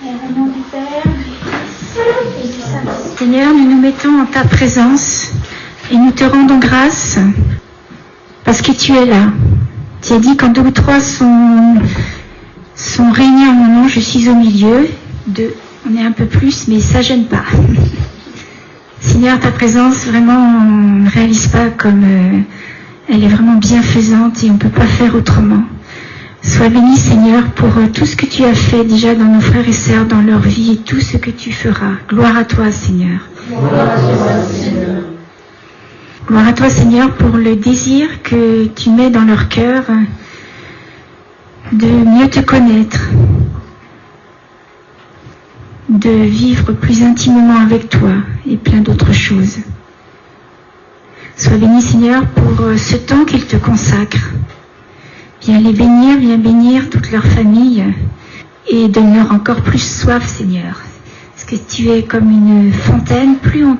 Au nom du Père, du Fils et du Saint-Esprit. Seigneur, nous nous mettons en ta présence et nous te rendons grâce parce que tu es là. Tu as dit quand 2 ou 3 sont réunis en mon nom, je suis au milieu. 2, on est un peu plus, mais ça gêne pas. Seigneur, ta présence, vraiment, on ne réalise pas comme elle est vraiment bienfaisante et on ne peut pas faire autrement. Sois béni, Seigneur, pour tout ce que tu as fait déjà dans nos frères et sœurs, dans leur vie et tout ce que tu feras. Gloire à toi, Seigneur. Gloire à toi, Seigneur. Gloire à toi, Seigneur, pour le désir que tu mets dans leur cœur de mieux te connaître, de vivre plus intimement avec toi et plein d'autres choses. Sois béni, Seigneur, pour ce temps qu'ils te consacrent. Viens les bénir, viens bénir toute leur famille et donne-leur encore plus soif, Seigneur. Parce que tu es comme une fontaine, plus on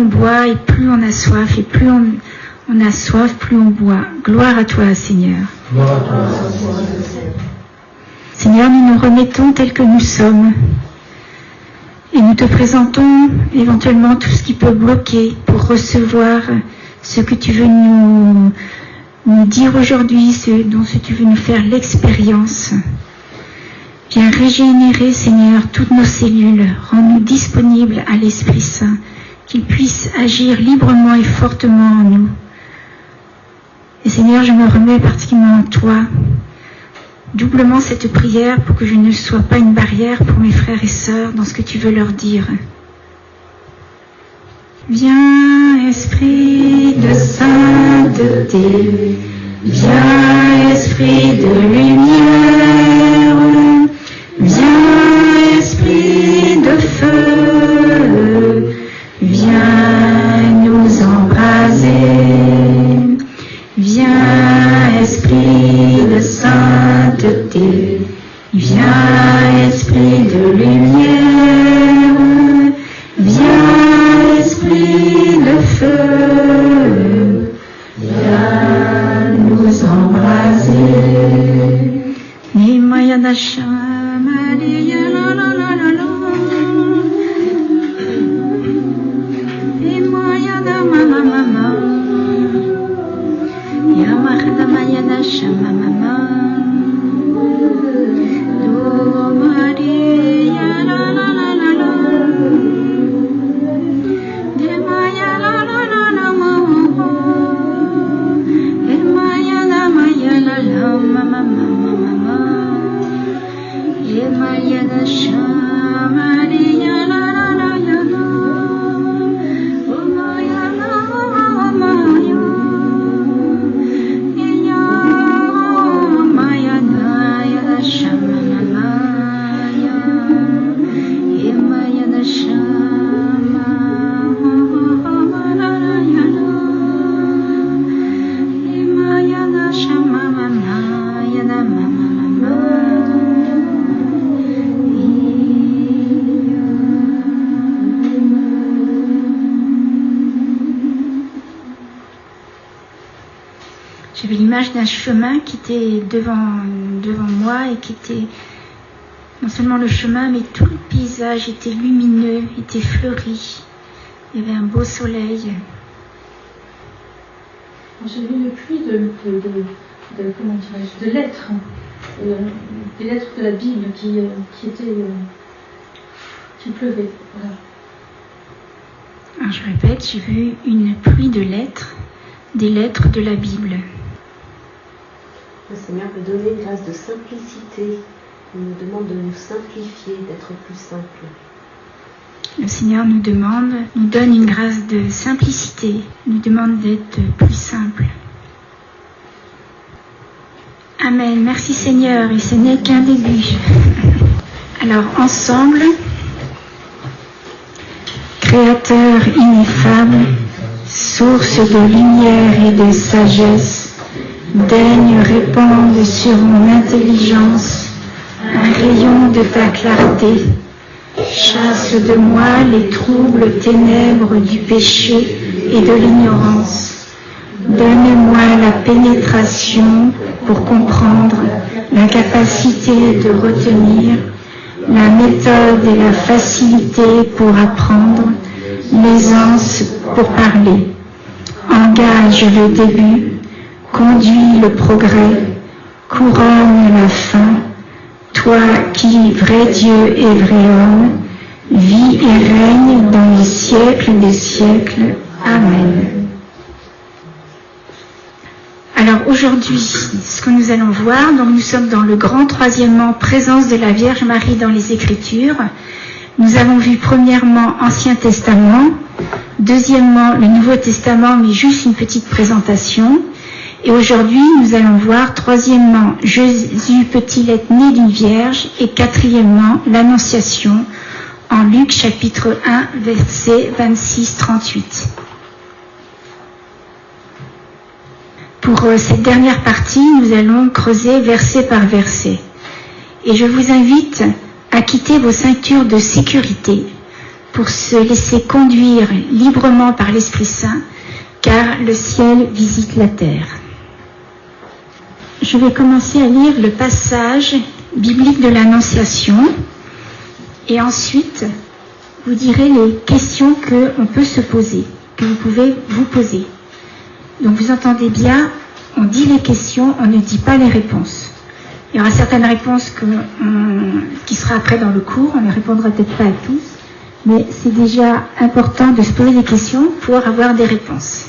boit et plus on a soif, et plus on a soif, plus on boit. Gloire à toi, Seigneur. Gloire à toi, Seigneur. Seigneur, nous nous remettons tels que nous sommes et nous te présentons éventuellement tout ce qui peut bloquer pour recevoir ce que tu veux nous dire aujourd'hui, ce dont tu veux nous faire l'expérience. Viens régénérer, Seigneur, toutes nos cellules, rends-nous disponibles à l'Esprit Saint, qu'il puisse agir librement et fortement en nous. Et Seigneur, je me remets particulièrement en toi, doublement cette prière pour que je ne sois pas une barrière pour mes frères et sœurs dans ce que tu veux leur dire. Viens, Esprit de sainteté, viens, Esprit de lumière, viens, Esprit de feu, viens nous embraser, viens, Esprit de sainteté, viens, Esprit de lumière, viens, Esprit de feu, viens nous embraser. Nimayadasha Maria la la la la la. Nimayada mama mama. Yamahda mayadasha mama mama. Do Maria la la la la la. J'avais l'image d'un chemin qui était devant moi et qui était non seulement le chemin, mais tout le paysage était lumineux, était fleuri. Il y avait un beau soleil. J'ai vu une pluie de lettres, des lettres de la Bible qui pleuvaient. Voilà. Alors je répète, j'ai vu une pluie de lettres, des lettres de la Bible. Le Seigneur veut donner une grâce de simplicité. Il nous demande de nous simplifier, d'être plus simple. Le Seigneur nous donne une grâce de simplicité, nous demande d'être plus simple. Amen. Merci Seigneur, et ce n'est qu'un début. Alors ensemble, Créateur ineffable, source de lumière et de sagesse, daigne répandre sur mon intelligence un rayon de ta clarté. Chasse de moi les troubles ténèbres du péché et de l'ignorance. Donne-moi la pénétration pour comprendre, la capacité de retenir, la méthode et la facilité pour apprendre, l'aisance pour parler. Engage le début, conduis le progrès, couronne la fin. Toi qui, vrai Dieu et vrai homme, vis et règne dans les siècles des siècles. Amen. Alors aujourd'hui, ce que nous allons voir, donc nous sommes dans le grand troisièmement, présence de la Vierge Marie dans les Écritures. Nous avons vu premièrement Ancien Testament, deuxièmement le Nouveau Testament, mais juste une petite présentation. Et aujourd'hui, nous allons voir troisièmement Jésus peut-il être né d'une Vierge et quatrièmement l'Annonciation en Luc chapitre 1, verset 26-38. Pour cette dernière partie, nous allons creuser verset par verset. Et je vous invite à quitter vos ceintures de sécurité pour se laisser conduire librement par l'Esprit Saint, car le ciel visite la terre. Je vais commencer à lire le passage biblique de l'Annonciation et ensuite vous direz les questions qu'on peut se poser, que vous pouvez vous poser. Donc vous entendez bien, on dit les questions, on ne dit pas les réponses. Il y aura certaines réponses qui sera après dans le cours, on ne répondra peut-être pas à tous, mais c'est déjà important de se poser des questions pour avoir des réponses.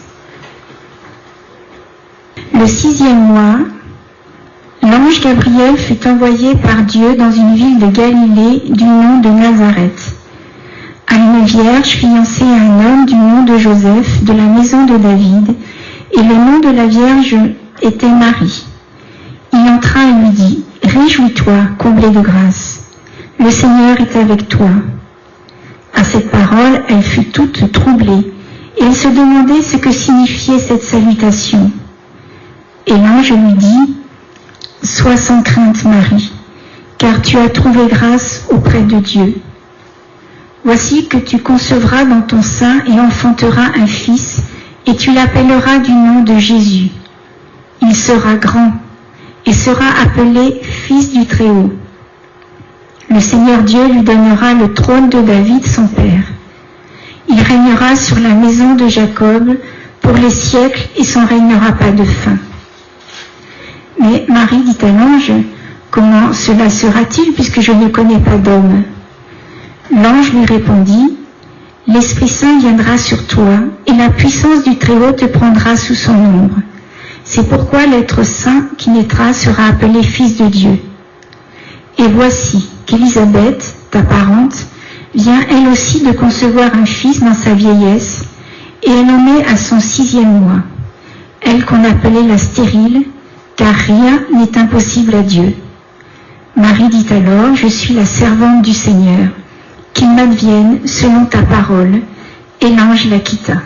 Le 6e mois, l'ange Gabriel fut envoyé par Dieu dans une ville de Galilée du nom de Nazareth, à une vierge fiancée à un homme du nom de Joseph, de la maison de David, et le nom de la Vierge était Marie. Il entra et lui dit, « Réjouis-toi, comblée de grâce, le Seigneur est avec toi. » À cette parole, elle fut toute troublée, et elle se demandait ce que signifiait cette salutation. Et l'ange lui dit, « Sois sans crainte, Marie, car tu as trouvé grâce auprès de Dieu. Voici que tu concevras dans ton sein et enfanteras un fils, et tu l'appelleras du nom de Jésus. Il sera grand et sera appelé Fils du Très-Haut. Le Seigneur Dieu lui donnera le trône de David, son père. Il régnera sur la maison de Jacob pour les siècles et son règne n'aura pas de fin. » Mais Marie dit à l'ange, « Comment cela sera-t-il puisque je ne connais pas d'homme ?» L'ange lui répondit, « L'Esprit Saint viendra sur toi, et la puissance du Très-Haut te prendra sous son ombre. C'est pourquoi l'être saint qui naîtra sera appelé Fils de Dieu. Et voici qu'Élisabeth, ta parente, vient elle aussi de concevoir un fils dans sa vieillesse, et elle en est à son 6e mois, elle qu'on appelait la stérile, car rien n'est impossible à Dieu. Marie dit alors, « Je suis la servante du Seigneur. Qu'il m'advienne selon ta parole. » Et l'ange la quitta.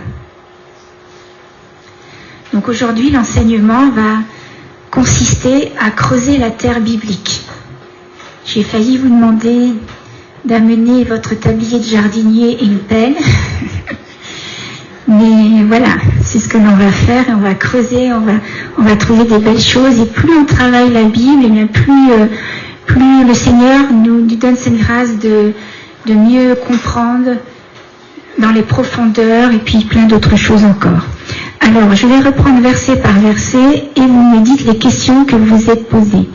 Donc aujourd'hui, l'enseignement va consister à creuser la terre biblique. J'ai failli vous demander d'amener votre tablier de jardinier et une pelle. Mais voilà, c'est ce que l'on va faire. On va creuser, on va trouver des belles choses. Et plus on travaille la Bible, et bien plus le Seigneur nous donne cette grâce de mieux comprendre dans les profondeurs et puis plein d'autres choses encore. Alors, je vais reprendre verset par verset et vous me dites les questions que vous vous êtes posées.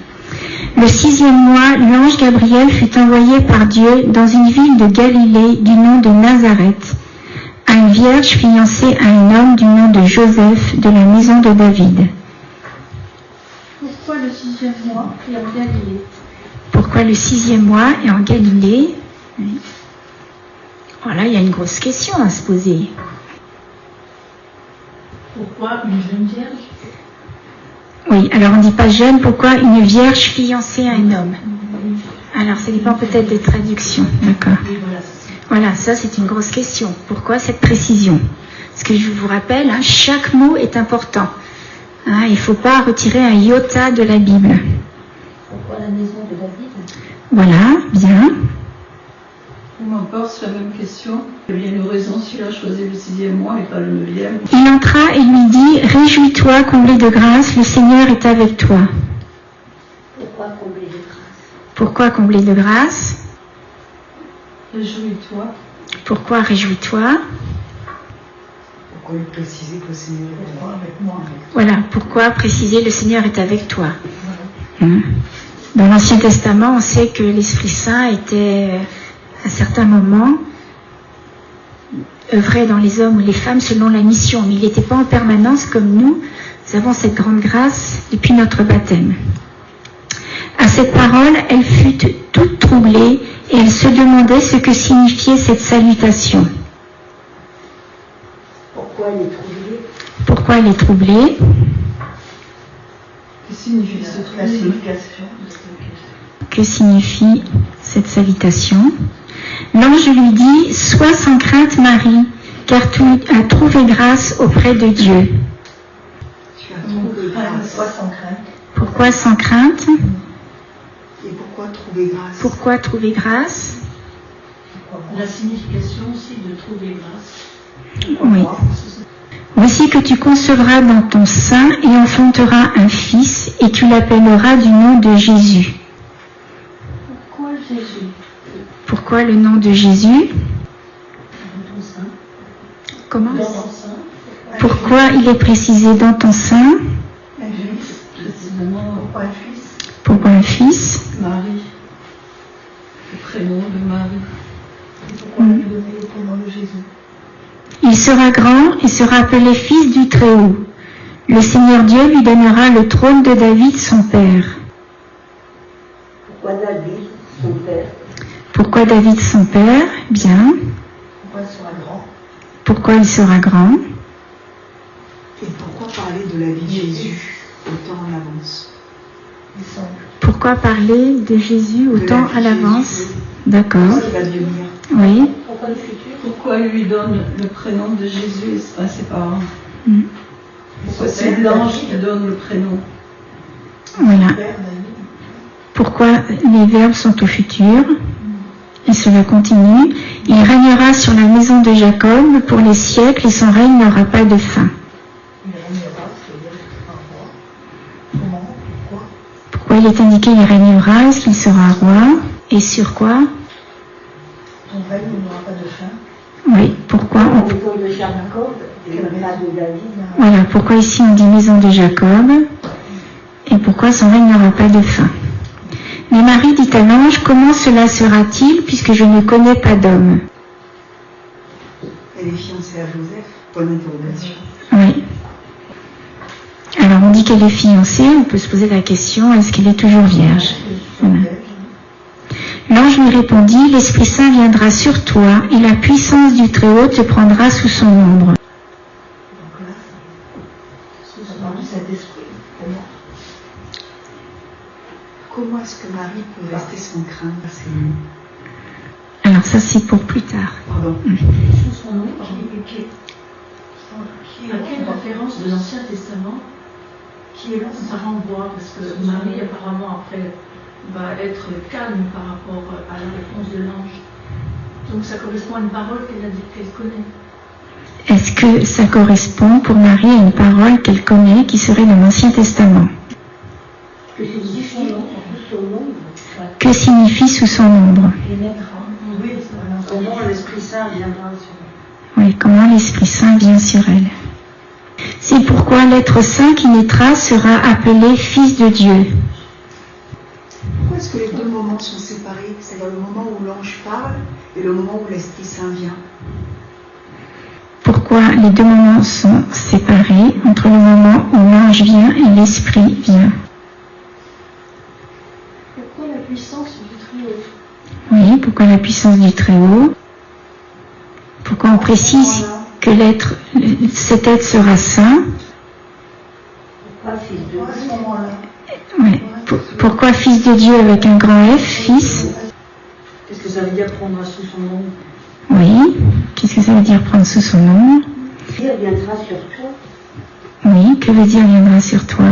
Le 6e mois, l'ange Gabriel fut envoyé par Dieu dans une ville de Galilée du nom de Nazareth, à une vierge fiancée à un homme du nom de Joseph de la maison de David. Pourquoi le 6e mois et en Galilée ? Pourquoi le 6e mois et en Galilée ? Oui. Voilà, il y a une grosse question à se poser. Pourquoi une jeune vierge ? Oui, alors on ne dit pas jeune, pourquoi une vierge fiancée à un homme ? Alors ça dépend peut-être des traductions, d'accord. Voilà, ça c'est une grosse question. Pourquoi cette précision ? Parce que je vous rappelle, chaque mot est important. Il ne faut pas retirer un iota de la Bible. Pourquoi la maison de David ? Voilà, bien. Ou encore, c'est la même question. Il y a une raison s'il a choisi le 6e mois et pas le 9e. Il entra et lui dit, « Réjouis-toi, comblé de grâce, le Seigneur est avec toi. » Pourquoi comblé de grâce ? Pourquoi comblé de grâce ? Réjouis-toi. Pourquoi réjouis-toi? Pourquoi lui préciser que le Seigneur est avec moi? Voilà, pourquoi préciser le Seigneur est avec toi? Dans l'Ancien Testament, on sait que l'Esprit Saint était, à certains moments, œuvrait dans les hommes ou les femmes selon la mission, mais il n'était pas en permanence comme nous. Nous avons cette grande grâce depuis notre baptême. À cette parole, elle fut toute troublée et elle se demandait ce que signifiait cette salutation. Pourquoi elle est troublée? Pourquoi elle est troublée? Que signifie ce La trouble? signification. Que signifie cette salutation? L'ange lui dit, sois sans crainte Marie, car tu as trouvé grâce auprès de Dieu. Tu as trouvé grâce. Pourquoi sans crainte? Pourquoi sans crainte? Et pourquoi trouver grâce? Pourquoi trouver grâce? La signification aussi de trouver grâce. Oui. Voici que tu concevras dans ton sein et enfanteras un fils, et tu l'appelleras du nom de Jésus. Pourquoi Jésus? Pourquoi le nom de Jésus? Dans ton sein. Comment? Dans ton sein. Pourquoi il est précisé dans ton sein? Un fils, précisément. Pourquoi un fils? Pourquoi un fils? Marie. Le prénom de Marie. Et pourquoi lui donner le prénom de Jésus? Il sera grand et sera appelé fils du Très-Haut. Le Seigneur Dieu lui donnera le trône de David, son père. Pourquoi David, son père? Pourquoi David, son père? Bien. Pourquoi il sera grand? Pourquoi il sera grand? Et pourquoi parler de la vie de Jésus autant en avance? Pourquoi parler de Jésus autant à l'avance? D'accord. Pourquoi il va devenir? Oui. Pourquoi le futur? Pourquoi il lui donne le prénom de Jésus et pas ses parents? Mm. Pourquoi c'est l'ange qui donne le prénom? Voilà. Père David. Pourquoi les verbes sont au futur? Et cela continue. Il régnera sur la maison de Jacob pour les siècles et son règne n'aura pas de fin. Il régnera, c'est-à-dire un roi. Comment? Pourquoi? Pourquoi il est indiqué il régnera? Est-ce qu'il sera roi? Et sur quoi? Ton règne n'aura pas de fin. Oui. Pourquoi? La maison de Jacob et pas de David. Voilà. Pourquoi ici on dit maison de Jacob? Et pourquoi son règne n'aura pas de fin? Mais Marie dit à l'ange, comment cela sera-t-il puisque je ne connais pas d'homme? Elle est fiancée à Joseph. Point d'interrogation. Oui. Alors on dit qu'elle est fiancée, on peut se poser la question, est-ce qu'elle est toujours vierge? Voilà. L'ange lui répondit, l'Esprit Saint viendra sur toi et la puissance du Très-Haut te prendra sous son ombre. Donc là, ça parle du Saint-Esprit. Comment est-ce que Marie peut rester sans crainte à ces mots? Alors ça c'est pour plus tard. Pardon. Sous son nom, à quelle référence de l'Ancien Testament qui est là, ça renvoie? Parce que Marie, apparemment, après, va être calme par rapport à la réponse de l'ange. Donc ça correspond à une parole qu'elle a dit qu'elle connaît. Est-ce que ça correspond pour Marie à une parole qu'elle connaît qui serait dans l'Ancien Testament? Que signifie sous son ombre? Que signifie sous son ombre? Oui, Comment l'Esprit Saint viendra sur Oui, comment l'Esprit Saint vient sur elle. C'est pourquoi l'être saint qui naîtra sera appelé Fils de Dieu. Pourquoi est-ce que les deux moments sont séparés? C'est-à-dire le moment où l'ange parle et le moment où l'Esprit Saint vient. Pourquoi les deux moments sont séparés entre le moment où l'ange vient et l'Esprit vient? pourquoi la puissance du Très-Haut? Oui, pourquoi la puissance du Très-Haut? Pourquoi on précise que cet être sera saint? Pourquoi fils de À ce Dieu? moment-là. Oui. Pourquoi Fils de Dieu avec un grand F, Fils? Qu'est-ce que ça veut dire prendre sous son nom? Oui. Qu'est-ce que ça veut dire prendre sous son nom? Dieu viendra sur toi. Oui. Que veut dire viendra sur toi?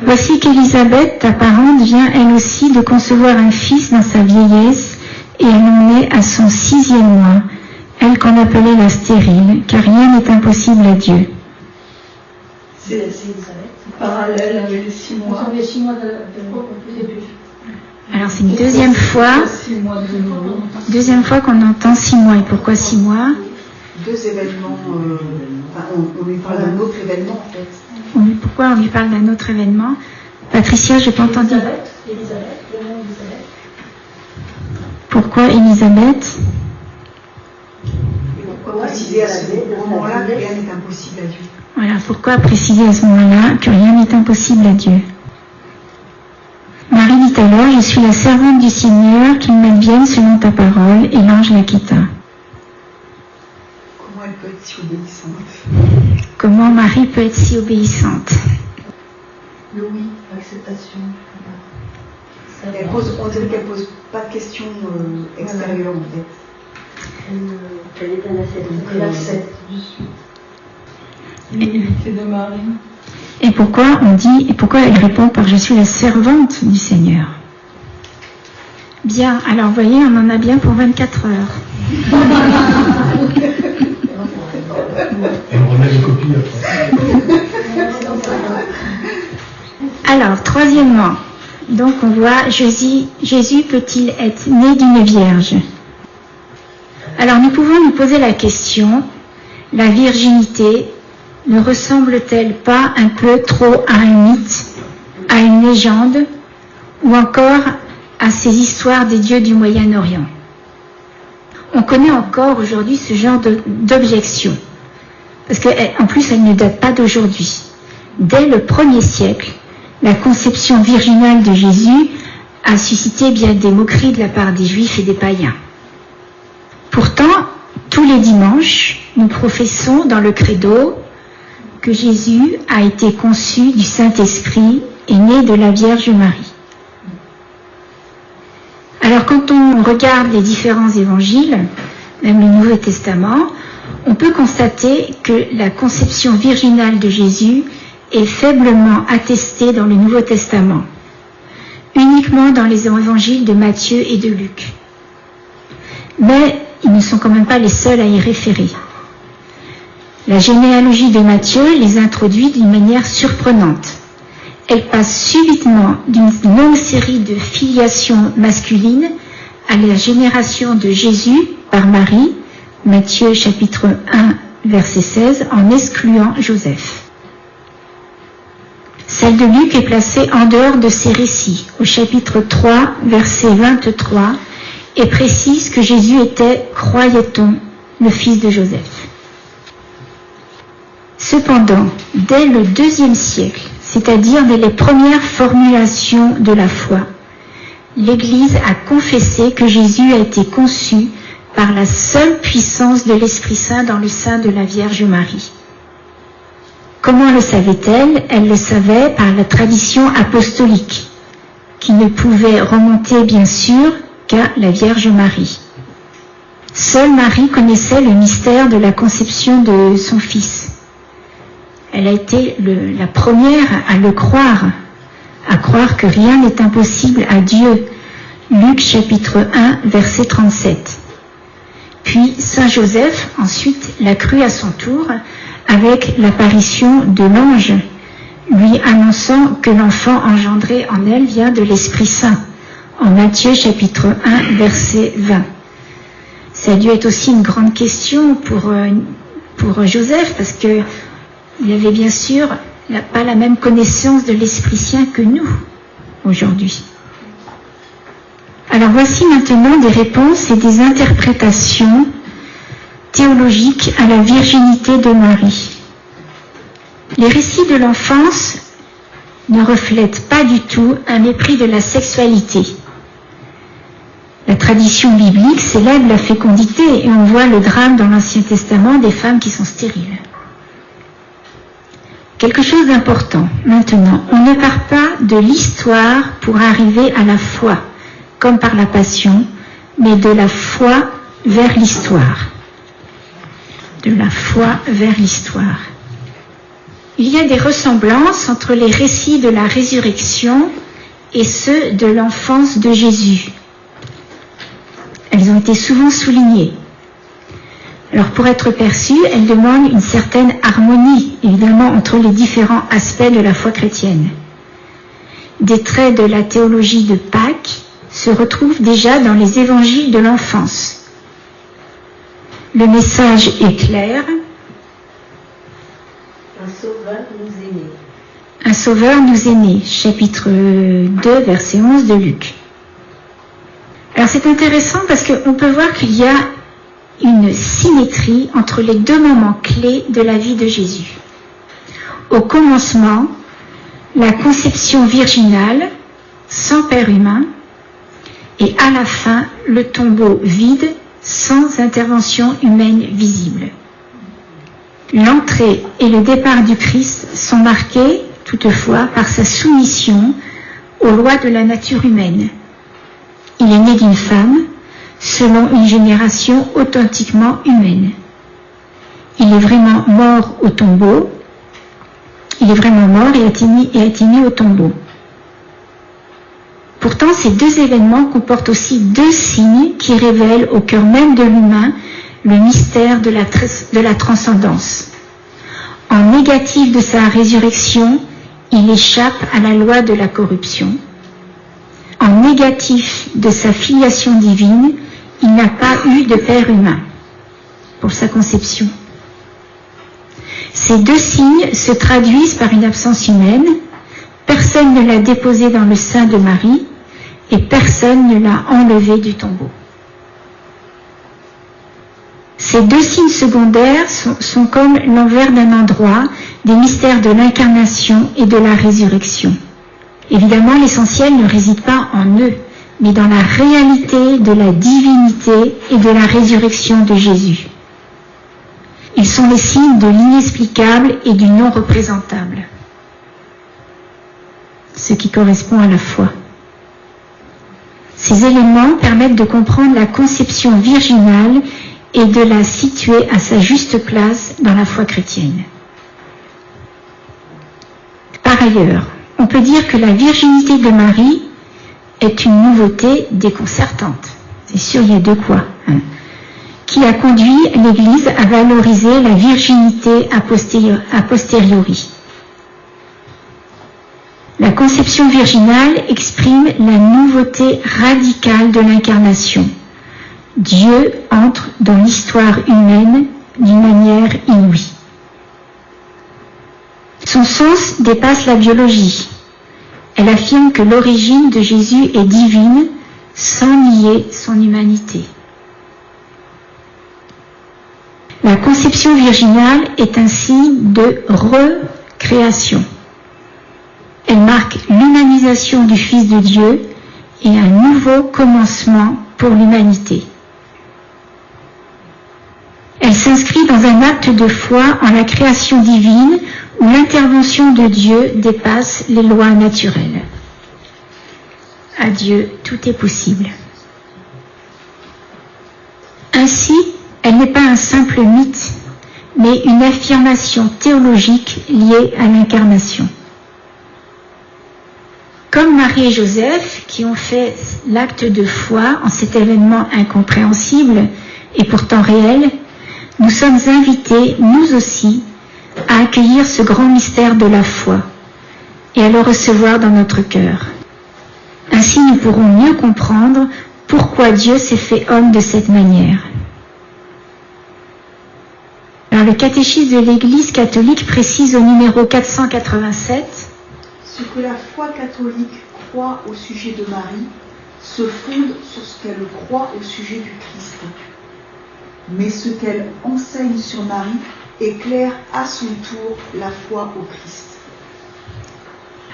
Voici qu'Élisabeth, ta parente, vient elle aussi de concevoir un fils dans sa vieillesse, et elle en est à son 6e mois, elle qu'on appelait la stérile, car rien n'est impossible à Dieu. C'est parallèle avec les 6 mois. Vous avez 6 mois de début. Alors c'est une deuxième fois. 6 mois de nouveau. Deuxième fois qu'on entend 6 mois. Et pourquoi 6 mois? 2 événements, on lui parle d'un autre événement en fait. Pourquoi on lui parle d'un autre événement? Patricia, je n'ai pas entendu. Élisabeth, le nom d'Élisabeth. Pourquoi Élisabeth? Pourquoi préciser à ce moment-là que rien n'est impossible à Dieu? Voilà, pourquoi préciser à ce moment-là que rien n'est impossible à Dieu? Marie dit alors, je suis la servante du Seigneur, qu'il m'advienne selon ta parole, et l'ange la quitta. Comment elle peut être si obéissante? Comment Marie peut être si obéissante? Le oui, l'acceptation. On dirait qu'elle pose pas de questions extérieures en fait. Elle est un Elle accepte. L'humilité de Marie. Et pourquoi elle répond par je suis la servante du Seigneur? Bien, alors vous voyez, on en a bien pour 24 heures. Et on remet les copies après. Alors, troisièmement, donc on voit Jésus peut-il être né d'une vierge? Alors nous pouvons nous poser la question, la virginité ne ressemble-t-elle pas un peu trop à un mythe, à une légende, ou encore à ces histoires des dieux du Moyen-Orient? On connaît encore aujourd'hui ce genre d'objection, parce qu'en plus elle ne date pas d'aujourd'hui. Dès le 1er siècle, la conception virginale de Jésus a suscité bien des moqueries de la part des Juifs et des païens. Pourtant, tous les dimanches, nous professons dans le credo que Jésus a été conçu du Saint-Esprit et né de la Vierge Marie. Alors quand on regarde les différents évangiles, même le Nouveau Testament, on peut constater que la conception virginale de Jésus est faiblement attestée dans le Nouveau Testament, uniquement dans les évangiles de Matthieu et de Luc. Mais ils ne sont quand même pas les seuls à y référer. La généalogie de Matthieu les introduit d'une manière surprenante. Elle passe subitement d'une longue série de filiations masculines à la génération de Jésus par Marie, Matthieu chapitre 1, verset 16, en excluant Joseph. Celle de Luc est placée en dehors de ces récits, au chapitre 3, verset 23, et précise que Jésus était, croyait-on, le fils de Joseph. Cependant, dès le IIe siècle, c'est-à-dire dès les premières formulations de la foi, l'Église a confessé que Jésus a été conçu par la seule puissance de l'Esprit Saint dans le sein de la Vierge Marie. Comment le savait-elle? Elle le savait par la tradition apostolique, qui ne pouvait remonter bien sûr qu'à la Vierge Marie. Seule Marie connaissait le mystère de la conception de son fils. Elle a été la première à le croire, à croire que rien n'est impossible à Dieu. Luc chapitre 1, verset 37. Puis Saint Joseph, ensuite, l'a cru à son tour avec l'apparition de l'ange, lui annonçant que l'enfant engendré en elle vient de l'Esprit Saint, en Matthieu chapitre 1, verset 20. Ça a dû être aussi une grande question pour Joseph, parce que il avait bien sûr pas la même connaissance de l'Esprit Saint que nous, aujourd'hui. Alors voici maintenant des réponses et des interprétations théologiques à la virginité de Marie. Les récits de l'enfance ne reflètent pas du tout un mépris de la sexualité. La tradition biblique célèbre la fécondité et on voit le drame dans l'Ancien Testament des femmes qui sont stériles. Quelque chose d'important maintenant, on ne part pas de l'histoire pour arriver à la foi, comme par la Passion, mais de la foi vers l'histoire. De la foi vers l'histoire. Il y a des ressemblances entre les récits de la résurrection et ceux de l'enfance de Jésus. Elles ont été souvent soulignées. Alors pour être perçues, elles demandent une certaine harmonie, évidemment, entre les différents aspects de la foi chrétienne. Des traits de la théologie de Pâques se retrouve déjà dans les évangiles de l'enfance. Le message est clair. Un sauveur nous est né. Un sauveur nous est né, chapitre 2, verset 11 de Luc. Alors c'est intéressant parce qu'on peut voir qu'il y a une symétrie entre les deux moments clés de la vie de Jésus. Au commencement, la conception virginale, sans père humain, et à la fin, le tombeau vide, sans intervention humaine visible. L'entrée et le départ du Christ sont marqués, toutefois, par sa soumission aux lois de la nature humaine. Il est né d'une femme, selon une génération authentiquement humaine. Il est vraiment mort au tombeau. Il est vraiment mort et a été mis au tombeau. Pourtant, ces deux événements comportent aussi deux signes qui révèlent au cœur même de l'humain le mystère de la transcendance. En négatif de sa résurrection, il échappe à la loi de la corruption. En négatif de sa filiation divine, il n'a pas eu de père humain pour sa conception. Ces deux signes se traduisent par une absence humaine. Personne ne l'a déposé dans le sein de Marie et personne ne l'a enlevé du tombeau. Ces deux signes secondaires sont comme l'envers d'un endroit des mystères de l'incarnation et de la résurrection. Évidemment, l'essentiel ne réside pas en eux, mais dans la réalité de la divinité et de la résurrection de Jésus. Ils sont les signes de l'inexplicable et du non représentable, ce qui correspond à la foi. Ces éléments permettent de comprendre la conception virginale et de la situer à sa juste place dans la foi chrétienne. Par ailleurs, on peut dire que la virginité de Marie est une nouveauté déconcertante. C'est sûr, il y a de quoi. Qui a conduit l'Église à valoriser la virginité a posteriori. La conception virginale exprime la nouveauté radicale de l'incarnation. Dieu entre dans l'histoire humaine d'une manière inouïe. Son sens dépasse la biologie. Elle affirme que l'origine de Jésus est divine sans nier son humanité. La conception virginale est un signe de recréation. Elle marque l'humanisation du Fils de Dieu et un nouveau commencement pour l'humanité. Elle s'inscrit dans un acte de foi en la création divine où l'intervention de Dieu dépasse les lois naturelles. À Dieu, tout est possible. Ainsi, elle n'est pas un simple mythe, mais une affirmation théologique liée à l'incarnation. Comme Marie et Joseph, qui ont fait l'acte de foi en cet événement incompréhensible et pourtant réel, nous sommes invités, nous aussi, à accueillir ce grand mystère de la foi et à le recevoir dans notre cœur. Ainsi, nous pourrons mieux comprendre pourquoi Dieu s'est fait homme de cette manière. Alors, le catéchisme de l'Église catholique précise au numéro 487 ce que la foi catholique croit au sujet de Marie se fonde sur ce qu'elle croit au sujet du Christ. Mais ce qu'elle enseigne sur Marie éclaire à son tour la foi au Christ.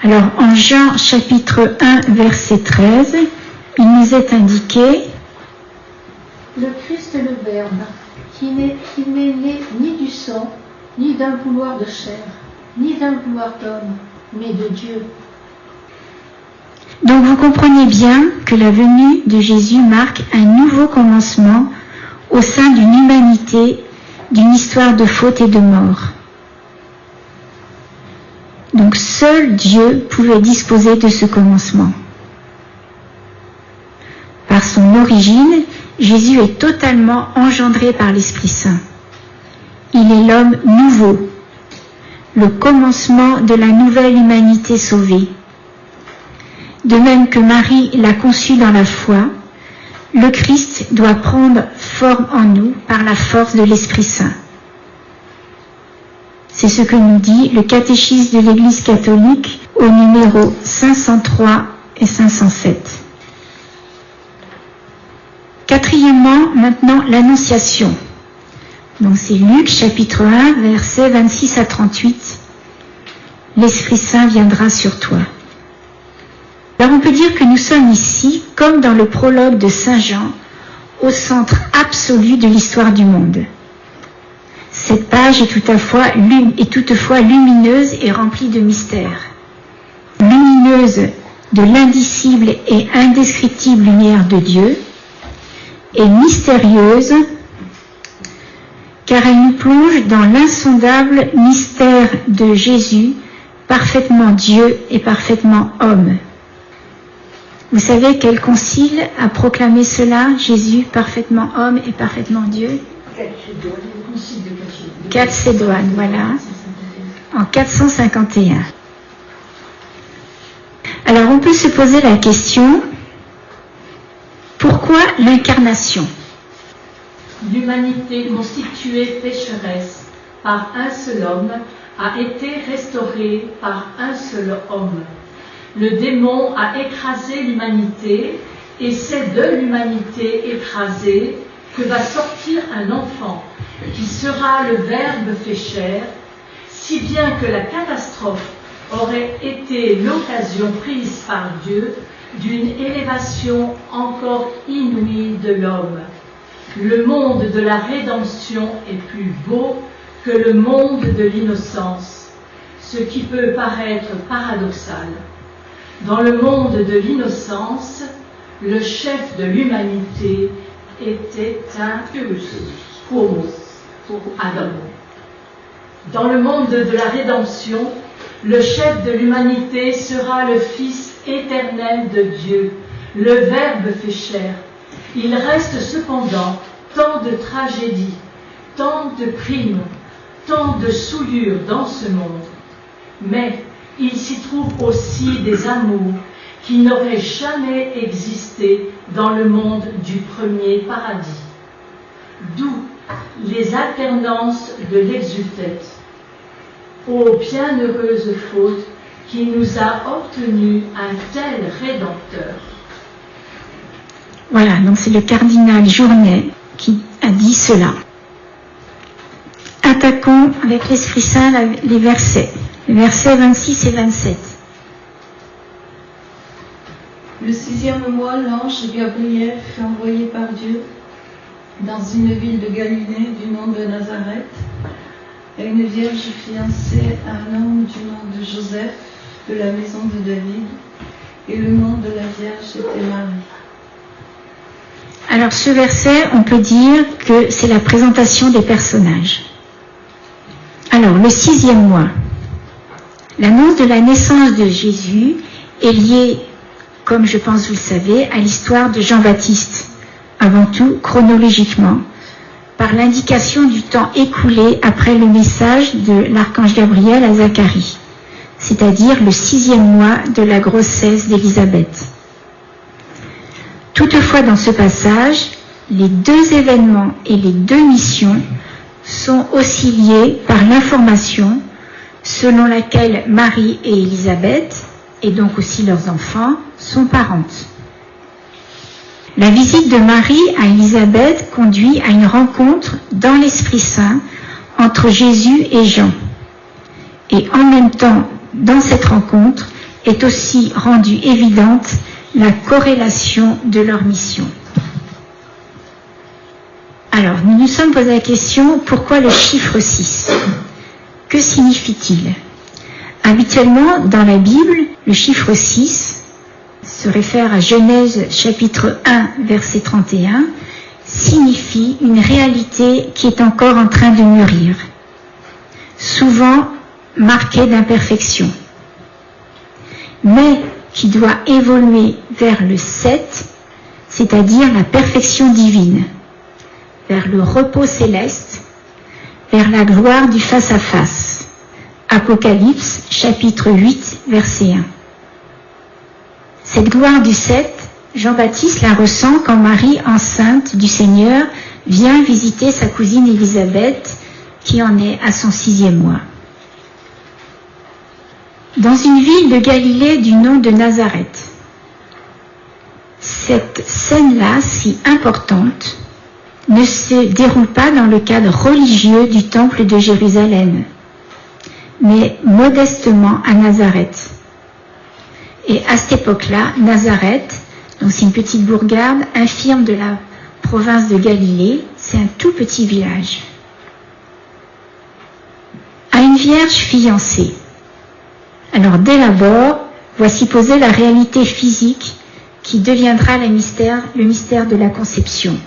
Alors, en Jean chapitre 1, verset 13, il nous est indiqué « Le Christ est le Verbe, qui n'est né ni du sang, ni d'un vouloir de chair, ni d'un vouloir d'homme, mais de Dieu. » Donc vous comprenez bien que la venue de Jésus marque un nouveau commencement au sein d'une humanité, d'une histoire de faute et de mort. Donc seul Dieu pouvait disposer de ce commencement. Par son origine, Jésus est totalement engendré par l'Esprit Saint. Il est l'homme nouveau, le commencement de la nouvelle humanité sauvée. De même que Marie l'a conçu dans la foi, le Christ doit prendre forme en nous par la force de l'Esprit Saint. C'est ce que nous dit le catéchisme de l'Église catholique au numéro 503 et 507. Quatrièmement, maintenant, l'Annonciation. Donc c'est Luc chapitre 1, versets 26 à 38. L'Esprit Saint viendra sur toi. Alors on peut dire que nous sommes ici, comme dans le prologue de Saint Jean, au centre absolu de l'histoire du monde. Cette page est toutefois lumineuse et remplie de mystères. Lumineuse de l'indicible et indescriptible lumière de Dieu, et mystérieuse, car elle nous plonge dans l'insondable mystère de Jésus, parfaitement Dieu et parfaitement homme. Vous savez quel concile a proclamé cela, Jésus parfaitement homme et parfaitement Dieu? Chalcédoine, voilà, en 451. Alors on peut se poser la question, pourquoi l'incarnation? L'humanité constituée pécheresse par un seul homme a été restaurée par un seul homme. Le démon a écrasé l'humanité et c'est de l'humanité écrasée que va sortir un enfant qui sera le Verbe fait chair, si bien que la catastrophe aurait été l'occasion prise par Dieu d'une élévation encore inouïe de l'homme. Le monde de la rédemption est plus beau que le monde de l'innocence, ce qui peut paraître paradoxal. Dans le monde de l'innocence, le chef de l'humanité était un homo, Adam. Dans le monde de la rédemption, le chef de l'humanité sera le Fils éternel de Dieu, le Verbe fait chair. Il reste cependant tant de tragédies, tant de crimes, tant de souillures dans ce monde. Mais il s'y trouve aussi des amours qui n'auraient jamais existé dans le monde du premier paradis. D'où les alternances de l'exultète. Ô bienheureuse faute qui nous a obtenu un tel Rédempteur. Voilà, donc c'est le cardinal Journet qui a dit cela. Attaquons avec l'Esprit Saint les versets 26 et 27. Le 6e mois, l'ange Gabriel fut envoyé par Dieu dans une ville de Galilée du nom de Nazareth, à une vierge fiancée à un homme du nom de Joseph, de la maison de David, et le nom de la vierge était Marie. Alors ce verset, on peut dire que c'est la présentation des personnages. Alors le 6e mois, l'annonce de la naissance de Jésus est liée, comme je pense vous le savez, à l'histoire de Jean-Baptiste, avant tout chronologiquement, par l'indication du temps écoulé après le message de l'archange Gabriel à Zacharie, c'est-à-dire le 6e mois de la grossesse d'Élisabeth. Toutefois, dans ce passage, les deux événements et les deux missions sont aussi liés par l'information selon laquelle Marie et Élisabeth, et donc aussi leurs enfants, sont parentes. La visite de Marie à Élisabeth conduit à une rencontre dans l'Esprit Saint entre Jésus et Jean. Et en même temps, dans cette rencontre, est aussi rendue évidente la corrélation de leur mission. Alors, nous nous sommes posé la question, pourquoi le chiffre 6 ? Que signifie-t-il ? Habituellement, dans la Bible, le chiffre 6 se réfère à Genèse chapitre 1, verset 31, signifie une réalité qui est encore en train de mûrir, souvent marquée d'imperfection, mais qui doit évoluer vers le 7, c'est-à-dire la perfection divine, vers le repos céleste, vers la gloire du face-à-face. Apocalypse, chapitre 8, verset 1. Cette gloire du 7, Jean-Baptiste la ressent quand Marie, enceinte du Seigneur, vient visiter sa cousine Élisabeth, qui en est à son 6e mois. Dans une ville de Galilée du nom de Nazareth, cette scène-là, si importante, ne se déroule pas dans le cadre religieux du temple de Jérusalem, mais modestement à Nazareth. Et à cette époque-là, Nazareth, donc c'est une petite bourgade infirme de la province de Galilée, c'est un tout petit village. À une vierge fiancée. Alors dès l'abord, voici posée la réalité physique qui deviendra le mystère de la conception.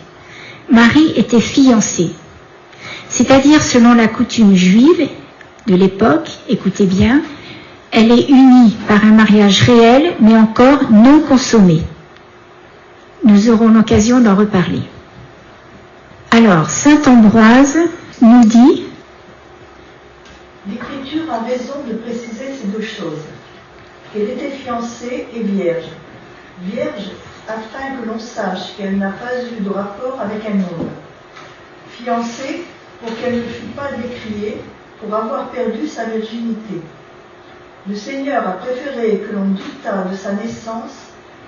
Marie était fiancée, c'est-à-dire selon la coutume juive de l'époque, écoutez bien, elle est unie par un mariage réel mais encore non consommé. Nous aurons l'occasion d'en reparler. Alors, saint Ambroise nous dit: l'Écriture a raison de préciser ces deux choses, qu'elle était fiancée et vierge. Vierge, afin que l'on sache qu'elle n'a pas eu de rapport avec un homme. Fiancée, pour qu'elle ne fût pas décriée, pour avoir perdu sa virginité. Le Seigneur a préféré que l'on doutât de sa naissance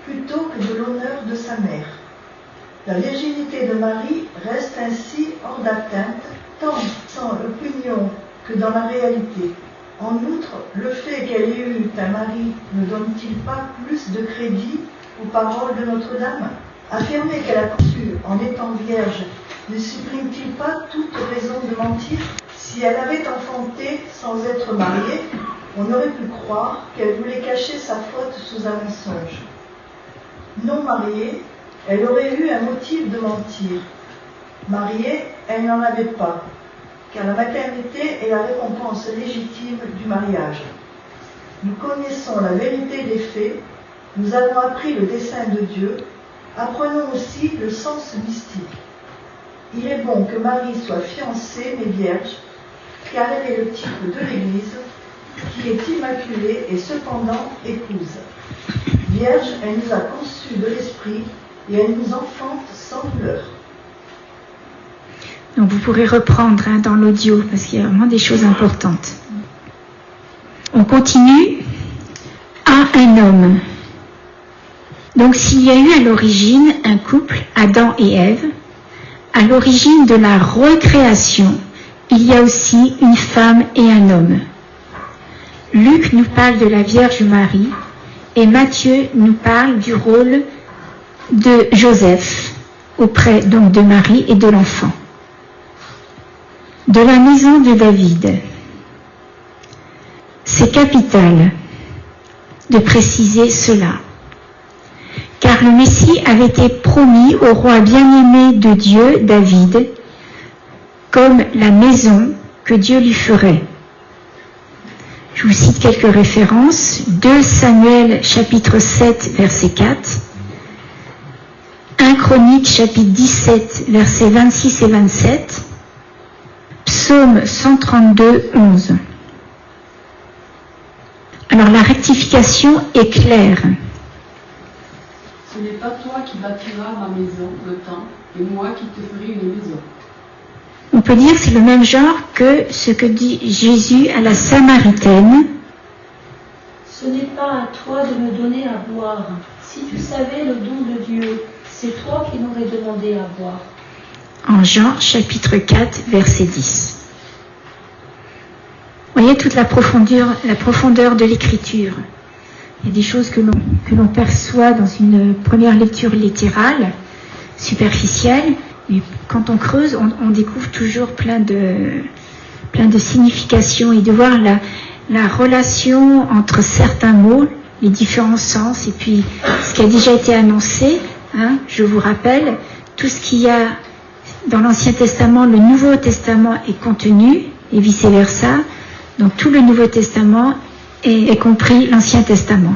plutôt que de l'honneur de sa mère. La virginité de Marie reste ainsi hors d'atteinte, tant sans l'opinion que dans la réalité. En outre, le fait qu'elle ait eu un mari ne donne-t-il pas plus de crédit aux paroles de Notre-Dame? Affirmer qu'elle a conçu en étant vierge ne supprime-t-il pas toute raison de mentir? Si elle avait enfanté sans être mariée, on aurait pu croire qu'elle voulait cacher sa faute sous un mensonge. Non mariée, elle aurait eu un motif de mentir. Mariée, elle n'en avait pas, car la maternité est la récompense légitime du mariage. Nous connaissons la vérité des faits, nous avons appris le dessein de Dieu, apprenons aussi le sens mystique. Il est bon que Marie soit fiancée mais vierge, car elle est le type de l'Église, qui est immaculée et cependant épouse. Vierge, elle nous a conçus de l'esprit et elle nous enfante sans douleur. Donc vous pourrez reprendre dans l'audio parce qu'il y a vraiment des choses importantes. On continue. À un homme. Donc s'il y a eu à l'origine un couple, Adam et Ève, à l'origine de la recréation, il y a aussi une femme et un homme. Luc nous parle de la Vierge Marie et Matthieu nous parle du rôle de Joseph auprès donc de Marie et de l'enfant. De la maison de David. C'est capital de préciser cela, car le Messie avait été promis au roi bien-aimé de Dieu, David, comme la maison que Dieu lui ferait. Je vous cite quelques références. 2 Samuel chapitre 7 verset 4, 1 Chroniques chapitre 17 versets 26 et 27, Psaume 132, 11. Alors la rectification est claire. Ce n'est pas toi qui bâtiras ma maison, le temps, et moi qui te ferai une maison. On peut dire que c'est le même genre que ce que dit Jésus à la Samaritaine. Ce n'est pas à toi de me donner à boire. Si tu savais le don de Dieu, c'est toi qui m'aurais demandé à boire. En Jean chapitre 4 verset 10. Vous voyez toute la profondeur de l'écriture. Il y a des choses que l'on perçoit dans une première lecture littérale, superficielle, mais quand on creuse, on découvre toujours plein de significations et de voir la relation entre certains mots, les différents sens, et puis ce qui a déjà été annoncé, je vous rappelle, tout ce qu'il y a dans l'Ancien Testament, le Nouveau Testament est contenu, et vice-versa. Donc tout le Nouveau Testament est compris l'Ancien Testament.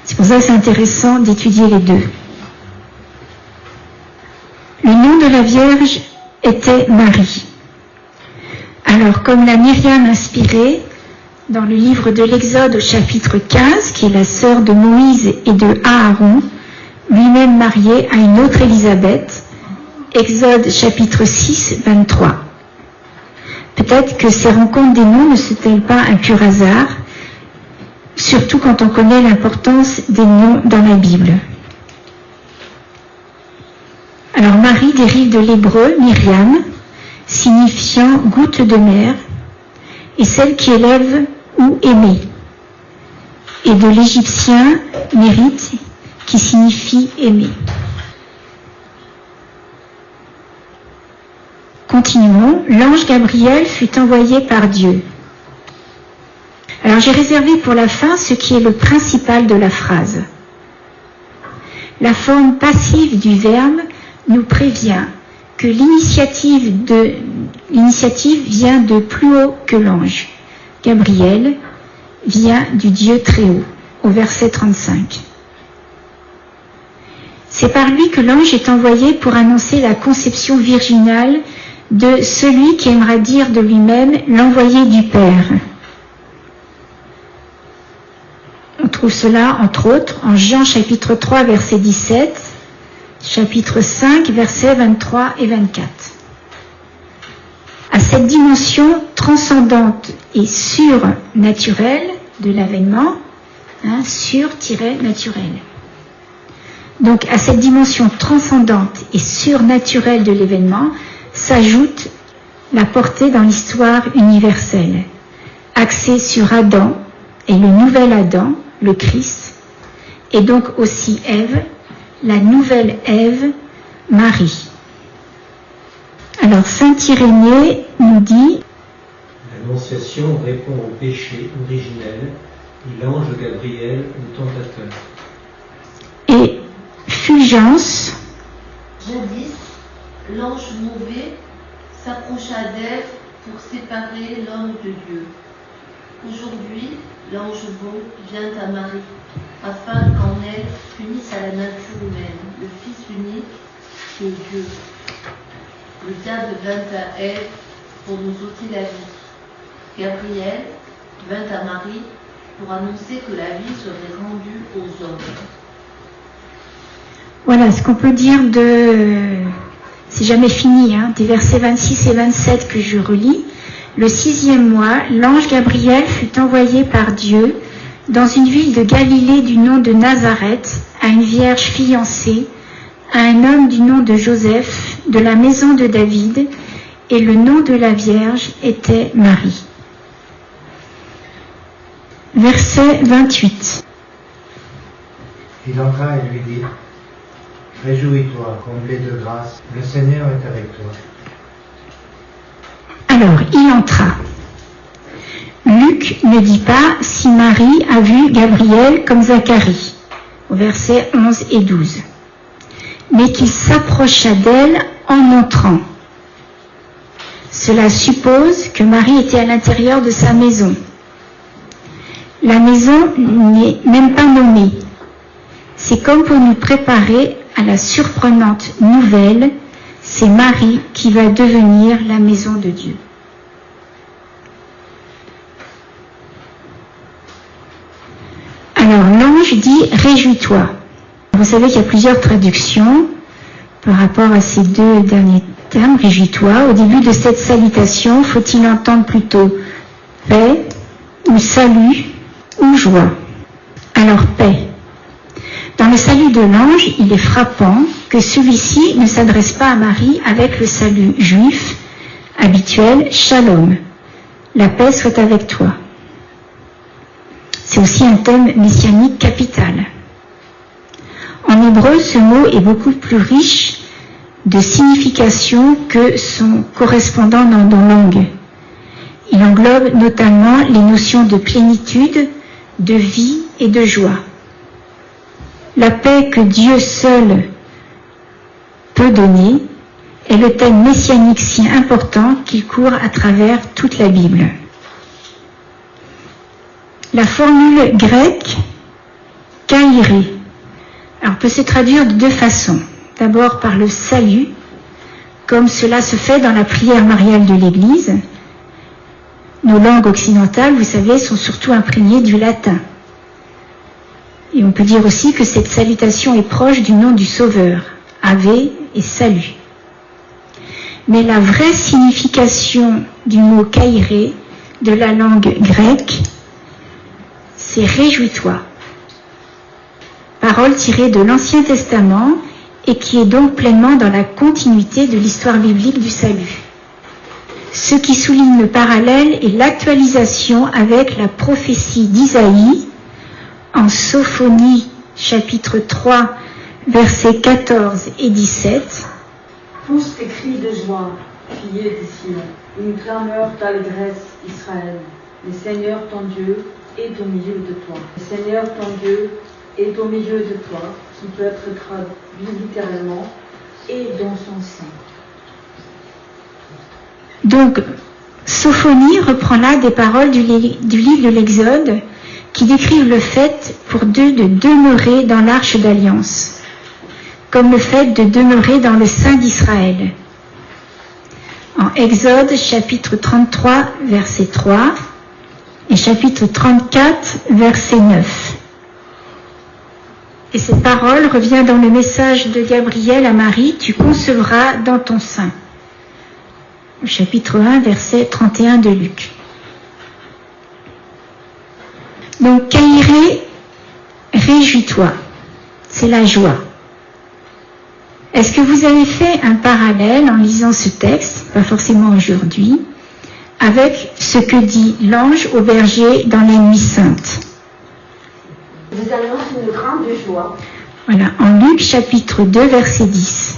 C'est pour ça que c'est intéressant d'étudier les deux. Le nom de la Vierge était Marie. Alors, comme la Myriam inspirée, dans le livre de l'Exode au chapitre 15, qui est la sœur de Moïse et de Aaron, lui-même marié à une autre Élisabeth. Exode chapitre 6, 23. Peut-être que ces rencontres des noms ne sont-elles pas un pur hasard, surtout quand on connaît l'importance des noms dans la Bible. Alors Marie dérive de l'hébreu Myriam, signifiant goutte de mer, et celle qui élève ou aimer, et de l'égyptien mérite, qui signifie aimer. Continuons. L'ange Gabriel fut envoyé par Dieu. Alors j'ai réservé pour la fin ce qui est le principal de la phrase. La forme passive du verbe nous prévient que l'initiative vient de plus haut que l'ange. Gabriel vient du Dieu très haut, au verset 35. C'est par lui que l'ange est envoyé pour annoncer la conception virginale de celui qui aimera dire de lui-même l'envoyé du Père. On trouve cela, entre autres, en Jean chapitre 3, verset 17, chapitre 5, versets 23 et 24. À cette dimension transcendante et surnaturelle de l'avènement, sur-naturel. Donc à cette dimension transcendante et surnaturelle de l'événement s'ajoute la portée dans l'histoire universelle, axée sur Adam et le nouvel Adam, le Christ, et donc aussi Ève, la nouvelle Ève, Marie. Alors Saint Irénée nous dit: l'Annonciation répond au péché originel et l'ange Gabriel au tentateur. Et Fulgence: jadis, l'ange mauvais s'approcha d'Ève pour séparer l'homme de Dieu. Aujourd'hui, l'ange bon vient à Marie, afin qu'en elle s'unisse à la nature humaine, le Fils unique qui est Dieu. Le diable vint à Ève pour nous ôter la vie. Gabriel vint à Marie pour annoncer que la vie serait rendue aux hommes. Voilà ce qu'on peut dire c'est jamais fini, des versets 26 et 27 que je relis. Le 6e mois, l'ange Gabriel fut envoyé par Dieu dans une ville de Galilée du nom de Nazareth à une vierge fiancée, à un homme du nom de Joseph, de la maison de David, et le nom de la Vierge était Marie. Verset 28. Il entra et lui dit: réjouis-toi, comblée de grâce, le Seigneur est avec toi. Alors, il entra. Luc ne dit pas si Marie a vu Gabriel comme Zacharie, au verset 11 et 12, mais qu'il s'approcha d'elle en entrant. Cela suppose que Marie était à l'intérieur de sa maison. La maison n'est même pas nommée. C'est comme pour nous préparer à la surprenante nouvelle, c'est Marie qui va devenir la maison de Dieu. Alors l'ange dit: réjouis-toi. Vous savez qu'il y a plusieurs traductions par rapport à ces deux derniers termes, réjouis-toi. Au début de cette salutation, faut-il entendre plutôt paix ou salut ou joie? Alors paix. Dans le salut de l'ange, il est frappant que celui-ci ne s'adresse pas à Marie avec le salut juif habituel, shalom, la paix soit avec toi. C'est aussi un thème messianique capital. En hébreu, ce mot est beaucoup plus riche de signification que son correspondant dans nos langues. Il englobe notamment les notions de plénitude, de vie et de joie. La paix que Dieu seul peut donner est le thème messianique si important qu'il court à travers toute la Bible. La formule grecque kairé peut se traduire de deux façons. D'abord par le salut, comme cela se fait dans la prière mariale de l'Église, Nos langues occidentales, vous savez, sont surtout imprégnées du latin. Et on peut dire aussi que cette salutation est proche du nom du Sauveur, Ave et salut. Mais la vraie signification du mot kairé de la langue grecque, c'est réjouis-toi. Parole tirée de l'Ancien Testament et qui est donc pleinement dans la continuité de l'histoire biblique du salut. Ce qui souligne le parallèle et l'actualisation avec la prophétie d'Isaïe en Sophonie chapitre 3 versets 14 et 17. Pousse tes cris de joie, fillets des Sion, une clameur d'allégresse, Israël. Le Seigneur ton Dieu est au milieu de toi. Le Seigneur ton Dieu est au milieu de toi, qui peut être traduit littéralement, et dans son sein. Donc, Sophonie reprend là des paroles du livre de l'Exode qui décrivent le fait pour Dieu de demeurer dans l'arche d'alliance, comme le fait de demeurer dans le sein d'Israël. En Exode, chapitre 33, verset 3, et chapitre 34, verset 9. Et cette parole revient dans le message de Gabriel à Marie, « Tu concevras dans ton sein ». Chapitre 1, verset 31 de Luc. Donc, kairé, réjouis-toi, c'est la joie. Est-ce que vous avez fait un parallèle en lisant ce texte, pas forcément aujourd'hui, avec ce que dit l'ange au berger dans les nuits saintes? Vous annonce une grande joie. Voilà, en Luc chapitre 2, verset 10.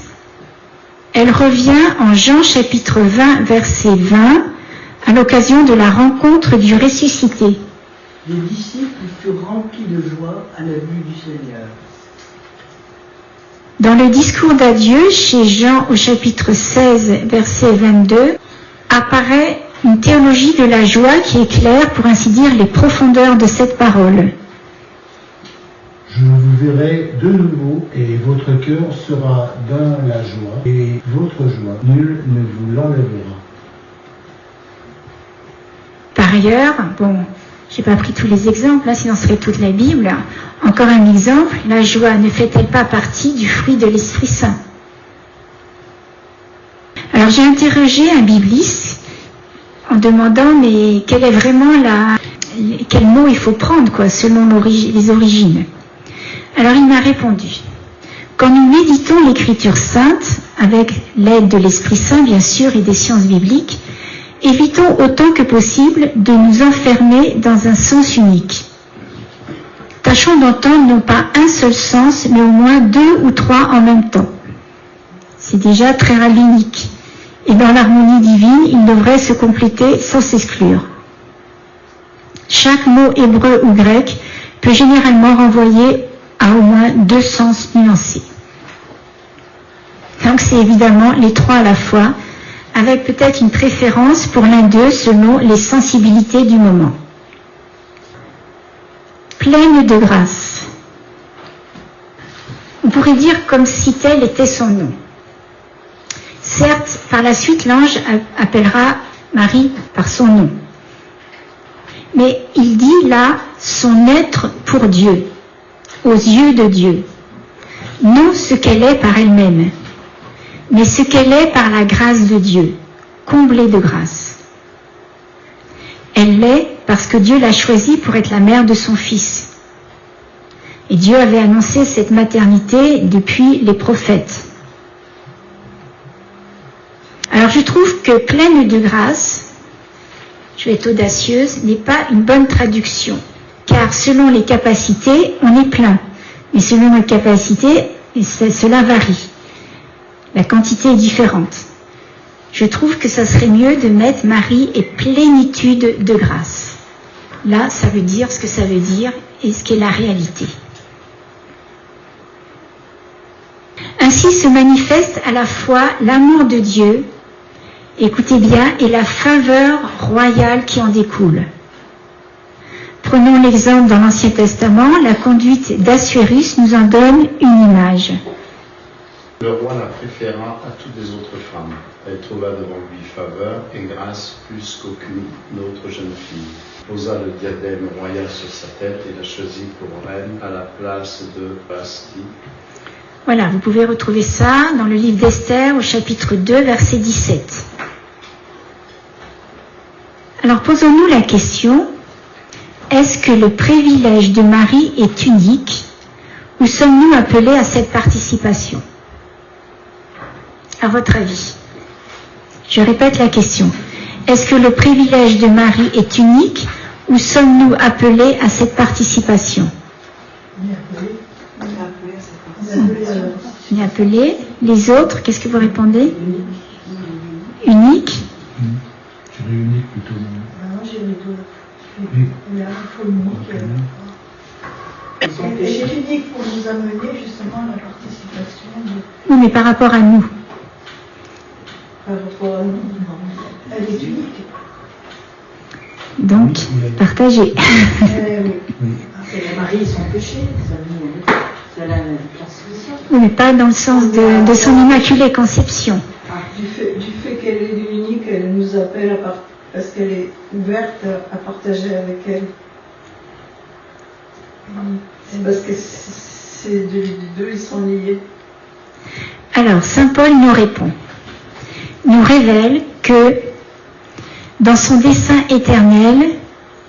Elle revient en Jean chapitre 20, verset 20, à l'occasion de la rencontre du ressuscité. Les disciples furent remplis de joie à la vue du Seigneur. Dans le discours d'adieu, chez Jean au chapitre 16, verset 22, apparaît une théologie de la joie qui éclaire, pour ainsi dire, les profondeurs de cette parole. Je vous verrai de nouveau et votre cœur sera dans la joie et votre joie, nul ne vous l'enlèvera. Par ailleurs, bon, j'ai pas pris tous les exemples, là, sinon ce serait toute la Bible. Encore un exemple, la joie ne fait-elle pas partie du fruit de l'Esprit Saint? Alors j'ai interrogé un bibliste en demandant mais quel est vraiment quel mot il faut prendre quoi, selon les origines. Alors il m'a répondu, quand nous méditons l'Écriture sainte, avec l'aide de l'Esprit Saint bien sûr et des sciences bibliques, évitons autant que possible de nous enfermer dans un sens unique. Tâchons d'entendre non pas un seul sens, mais au moins 2 ou 3 en même temps. C'est déjà très rabbinique. Et dans l'harmonie divine, il devrait se compléter sans s'exclure. Chaque mot hébreu ou grec peut généralement renvoyer à au moins 2 sens nuancés. Donc c'est évidemment les 3 à la fois, avec peut-être une préférence pour l'un d'eux selon les sensibilités du moment. Pleine de grâce. On pourrait dire comme si tel était son nom. Certes, par la suite, l'ange appellera Marie par son nom. Mais il dit là son être pour Dieu, aux yeux de Dieu. Non ce qu'elle est par elle-même, mais ce qu'elle est par la grâce de Dieu, comblée de grâce. Elle l'est parce que Dieu l'a choisie pour être la mère de son Fils. Et Dieu avait annoncé cette maternité depuis les prophètes. Alors je trouve que pleine de grâce, je vais être audacieuse, n'est pas une bonne traduction. Car selon les capacités, on est plein. Mais selon les capacités, cela varie. La quantité est différente. Je trouve que ça serait mieux de mettre Marie et plénitude de grâce. Là, ça veut dire ce que ça veut dire et ce qu'est la réalité. Ainsi se manifeste à la fois l'amour de Dieu, écoutez bien, et la faveur royale qui en découle. Prenons l'exemple dans l'Ancien Testament, la conduite d'Assuérus nous en donne une image. Le roi la préféra à toutes les autres femmes. Elle trouva devant lui faveur et grâce plus qu'aucune autre jeune fille. Posa le diadème royal sur sa tête et la choisit pour reine à la place de Vasti. Voilà, vous pouvez retrouver ça dans le livre d'Esther au chapitre 2, verset 17. Alors posons-nous la question, est-ce que le privilège de Marie est unique ou sommes-nous appelés à cette participation? À votre avis? Je répète la question. Est-ce que le privilège de Marie est unique ou sommes-nous appelés à cette participation? On est appelés. Les autres, qu'est-ce que vous répondez? Unique? Je dirais unique plutôt. Non, j'ai les deux. Il y a un faux unique. Elle est unique pour nous amener justement à la participation. Oui, mais par rapport à nous. Par rapport à nous, non. Elle est unique. Donc, partagez. Oui. Marie et son péché, c'est la transmission. Oui, mais pas dans le sens de son immaculée conception. Du fait qu'elle est unique, elle nous appelle parce qu'elle est ouverte à partager avec elle. C'est parce que c'est les deux, ils sont liés. Alors, saint Paul nous révèle que dans son dessein éternel,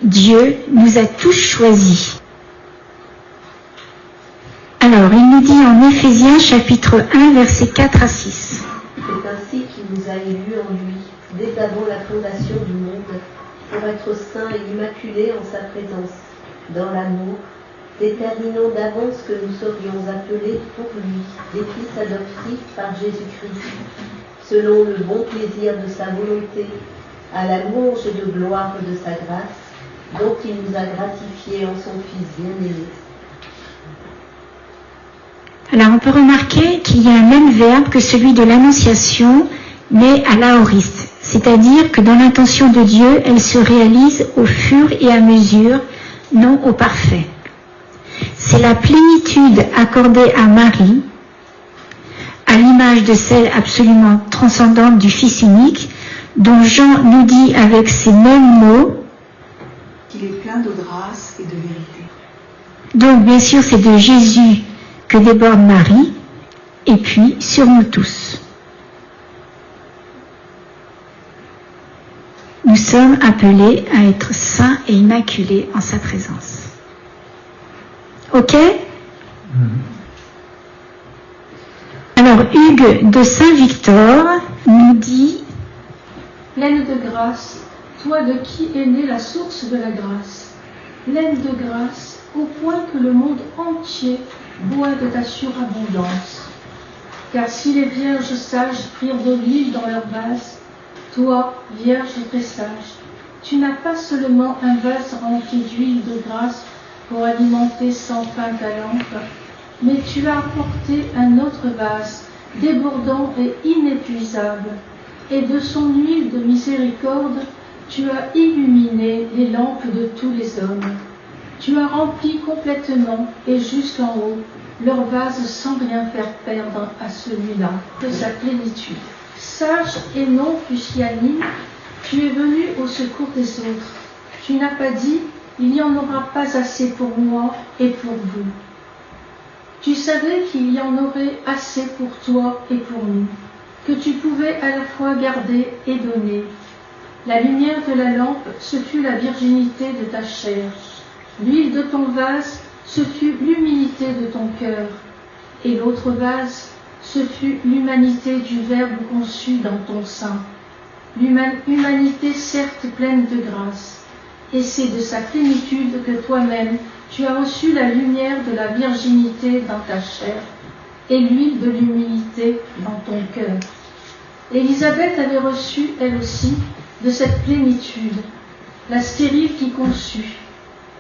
Dieu nous a tous choisis. Alors, il nous dit en Éphésiens chapitre 1, versets 4 à 6. C'est ainsi qu'il nous a élus en lui, dès avant la fondation du monde, pour être saints et immaculés en sa présence, dans l'amour, déterminant d'avance que nous serions appelés pour lui, des fils adoptifs par Jésus-Christ, selon le bon plaisir de sa volonté, à la louange et de gloire de sa grâce, dont il nous a gratifiés en son Fils bien-aimé. Alors on peut remarquer qu'il y a un même verbe que celui de l'annonciation, mais à l'aoriste, c'est-à-dire que dans l'intention de Dieu, elle se réalise au fur et à mesure, non au parfait. C'est la plénitude accordée à Marie, à l'image de celle absolument transcendante du Fils unique, dont Jean nous dit avec ces mêmes mots qu'il est plein de grâce et de vérité. Donc bien sûr c'est de Jésus que déborde Marie, et puis sur nous tous. Nous sommes appelés à être saints et immaculés en sa présence. Ok? Alors Hugues de Saint-Victor nous dit: Pleine de grâce, toi de qui est née la source de la grâce, pleine de grâce au point que le monde entier boit de ta surabondance. Car si les vierges sages prirent de l'huile dans leur vase, toi, vierge très sage, tu n'as pas seulement un vase rempli d'huile de grâce pour alimenter sans fin ta lampe, mais tu as apporté un autre vase, débordant et inépuisable, et de son huile de miséricorde, tu as illuminé les lampes de tous les hommes. Tu as rempli complètement et jusqu'en haut leur vase sans rien faire perdre à celui-là de sa plénitude. Sage et non pusillanime, tu es venu au secours des autres. Tu n'as pas dit « il n'y en aura pas assez pour moi et pour vous ». Tu savais qu'il y en aurait assez pour toi et pour nous, que tu pouvais à la fois garder et donner. La lumière de la lampe, ce fut la virginité de ta chair. L'huile de ton vase, ce fut l'humilité de ton cœur. Et l'autre vase, ce fut l'humanité du Verbe conçu dans ton sein. L'humanité certes pleine de grâce. Et c'est de sa plénitude que toi-même, tu as reçu la lumière de la virginité dans ta chair et l'huile de l'humilité dans ton cœur. Élisabeth avait reçu, elle aussi, de cette plénitude, la stérile qui conçut.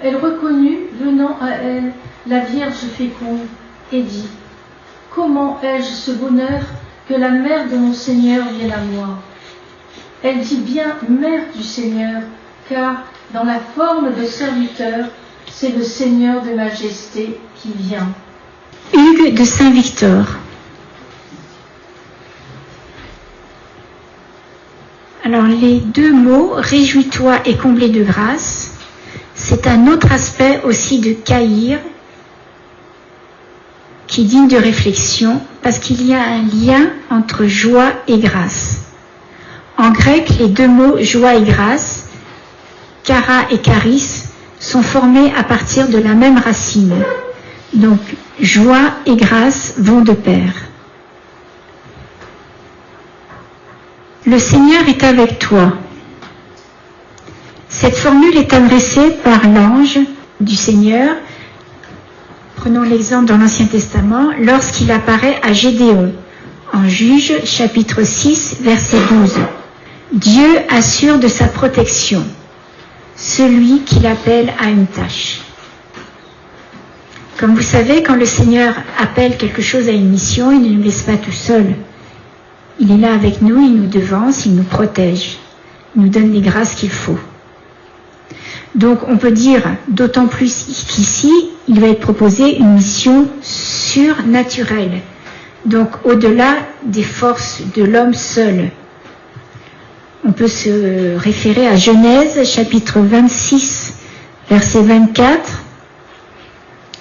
Elle reconnut, venant à elle, la Vierge féconde, et dit: « Comment ai-je ce bonheur que la mère de mon Seigneur vienne à moi ?» Elle dit bien « mère du Seigneur », car dans la forme de serviteur, c'est le Seigneur de majesté qui vient. Hugues de Saint-Victor. Alors les deux mots, réjouis-toi et comblé de grâce, c'est un autre aspect aussi de Caïr qui est digne de réflexion parce qu'il y a un lien entre joie et grâce. En grec, les deux mots joie et grâce, chara et charis, sont formés à partir de la même racine. Donc, joie et grâce vont de pair. Le Seigneur est avec toi. Cette formule est adressée par l'ange du Seigneur. Prenons l'exemple dans l'Ancien Testament, lorsqu'il apparaît à Gédéon, en Juges, chapitre 6, verset 12. Dieu assure de sa protection celui qui l'appelle à une tâche. Comme vous savez, quand le Seigneur appelle quelque chose à une mission, il ne nous laisse pas tout seuls. Il est là avec nous, il nous devance, il nous protège, il nous donne les grâces qu'il faut. Donc on peut dire d'autant plus qu'ici, il va être proposé une mission surnaturelle, donc au-delà des forces de l'homme seul. On peut se référer à Genèse, chapitre 26, verset 24,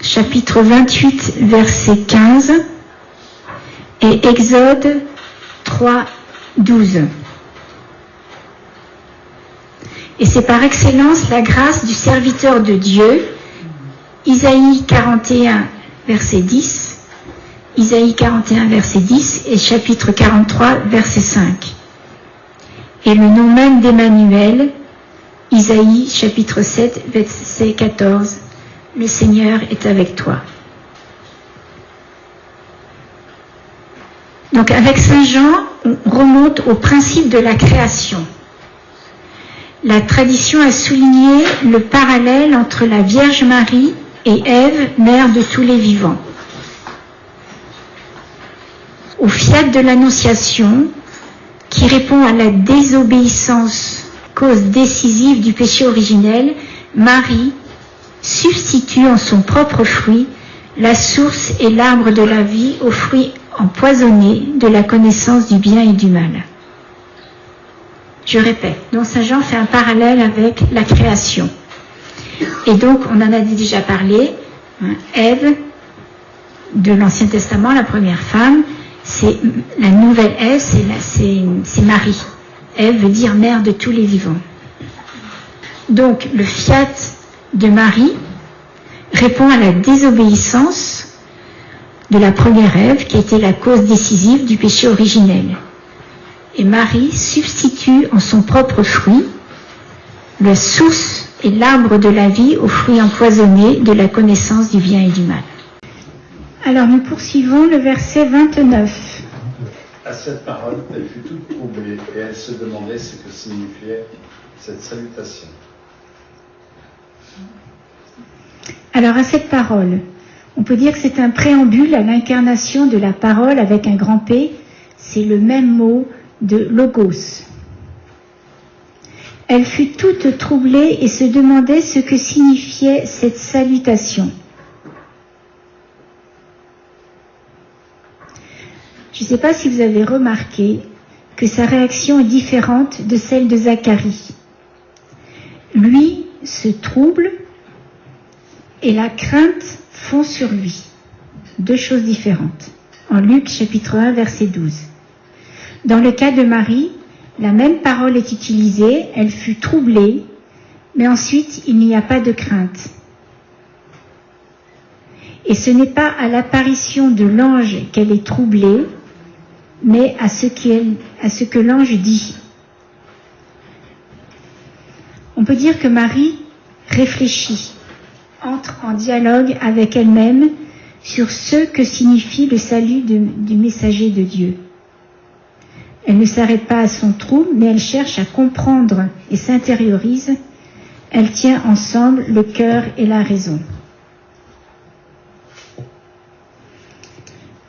chapitre 28, verset 15, et Exode 3, 12. Et c'est par excellence la grâce du serviteur de Dieu, Isaïe 41, verset 10, Isaïe 41, verset 10 et chapitre 43, verset 5. Et le nom même d'Emmanuel, Isaïe chapitre 7, verset 14, le Seigneur est avec toi. Donc avec Saint Jean, on remonte au principe de la création. La tradition a souligné le parallèle entre la Vierge Marie et Ève, mère de tous les vivants. Au fiat de l'Annonciation, qui répond à la désobéissance, cause décisive du péché originel, Marie substitue en son propre fruit la source et l'arbre de la vie au fruit empoisonné de la connaissance du bien et du mal. Je répète, donc Saint Jean fait un parallèle avec la création. Et donc, on en a déjà parlé, Ève, de l'Ancien Testament, la première femme, c'est la nouvelle Ève, c'est Marie. Ève veut dire mère de tous les vivants. Donc, le fiat de Marie répond à la désobéissance de la première Ève, qui était la cause décisive du péché originel. Et Marie substitue en son propre fruit la source et l'arbre de la vie au fruit empoisonné de la connaissance du bien et du mal. Alors nous poursuivons le verset 29. À cette parole, elle fut toute troublée et elle se demandait ce que signifiait cette salutation. Alors à cette parole, on peut dire que c'est un préambule à l'incarnation de la parole avec un grand P. C'est le même mot de logos. Elle fut toute troublée et se demandait ce que signifiait cette salutation. Je ne sais pas si vous avez remarqué que sa réaction est différente de celle de Zacharie. Lui se trouble et la crainte fond sur lui. Deux choses différentes. En Luc chapitre 1 verset 12. Dans le cas de Marie, la même parole est utilisée, elle fut troublée, mais ensuite il n'y a pas de crainte. Et ce n'est pas à l'apparition de l'ange qu'elle est troublée, mais à ce que l'ange dit. On peut dire que Marie réfléchit, entre en dialogue avec elle-même sur ce que signifie le salut du messager de Dieu. Elle ne s'arrête pas à son trouble, mais elle cherche à comprendre et s'intériorise. Elle tient ensemble le cœur et la raison.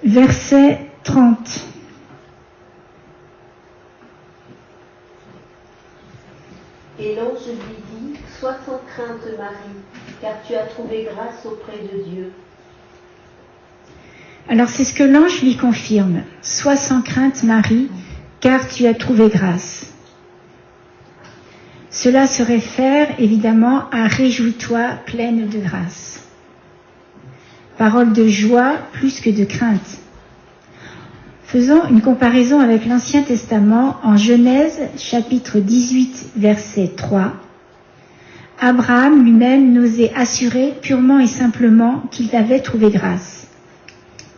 Verset 30. Et l'ange lui dit, « Sois sans crainte, Marie, car tu as trouvé grâce auprès de Dieu. » Alors c'est ce que l'ange lui confirme. « Sois sans crainte, Marie, car tu as trouvé grâce. » Cela se réfère évidemment à « Réjouis-toi, pleine de grâce ». Parole de joie plus que de crainte. Faisons une comparaison avec l'Ancien Testament en Genèse chapitre 18 verset 3. Abraham lui-même n'osait assurer purement et simplement qu'il avait trouvé grâce.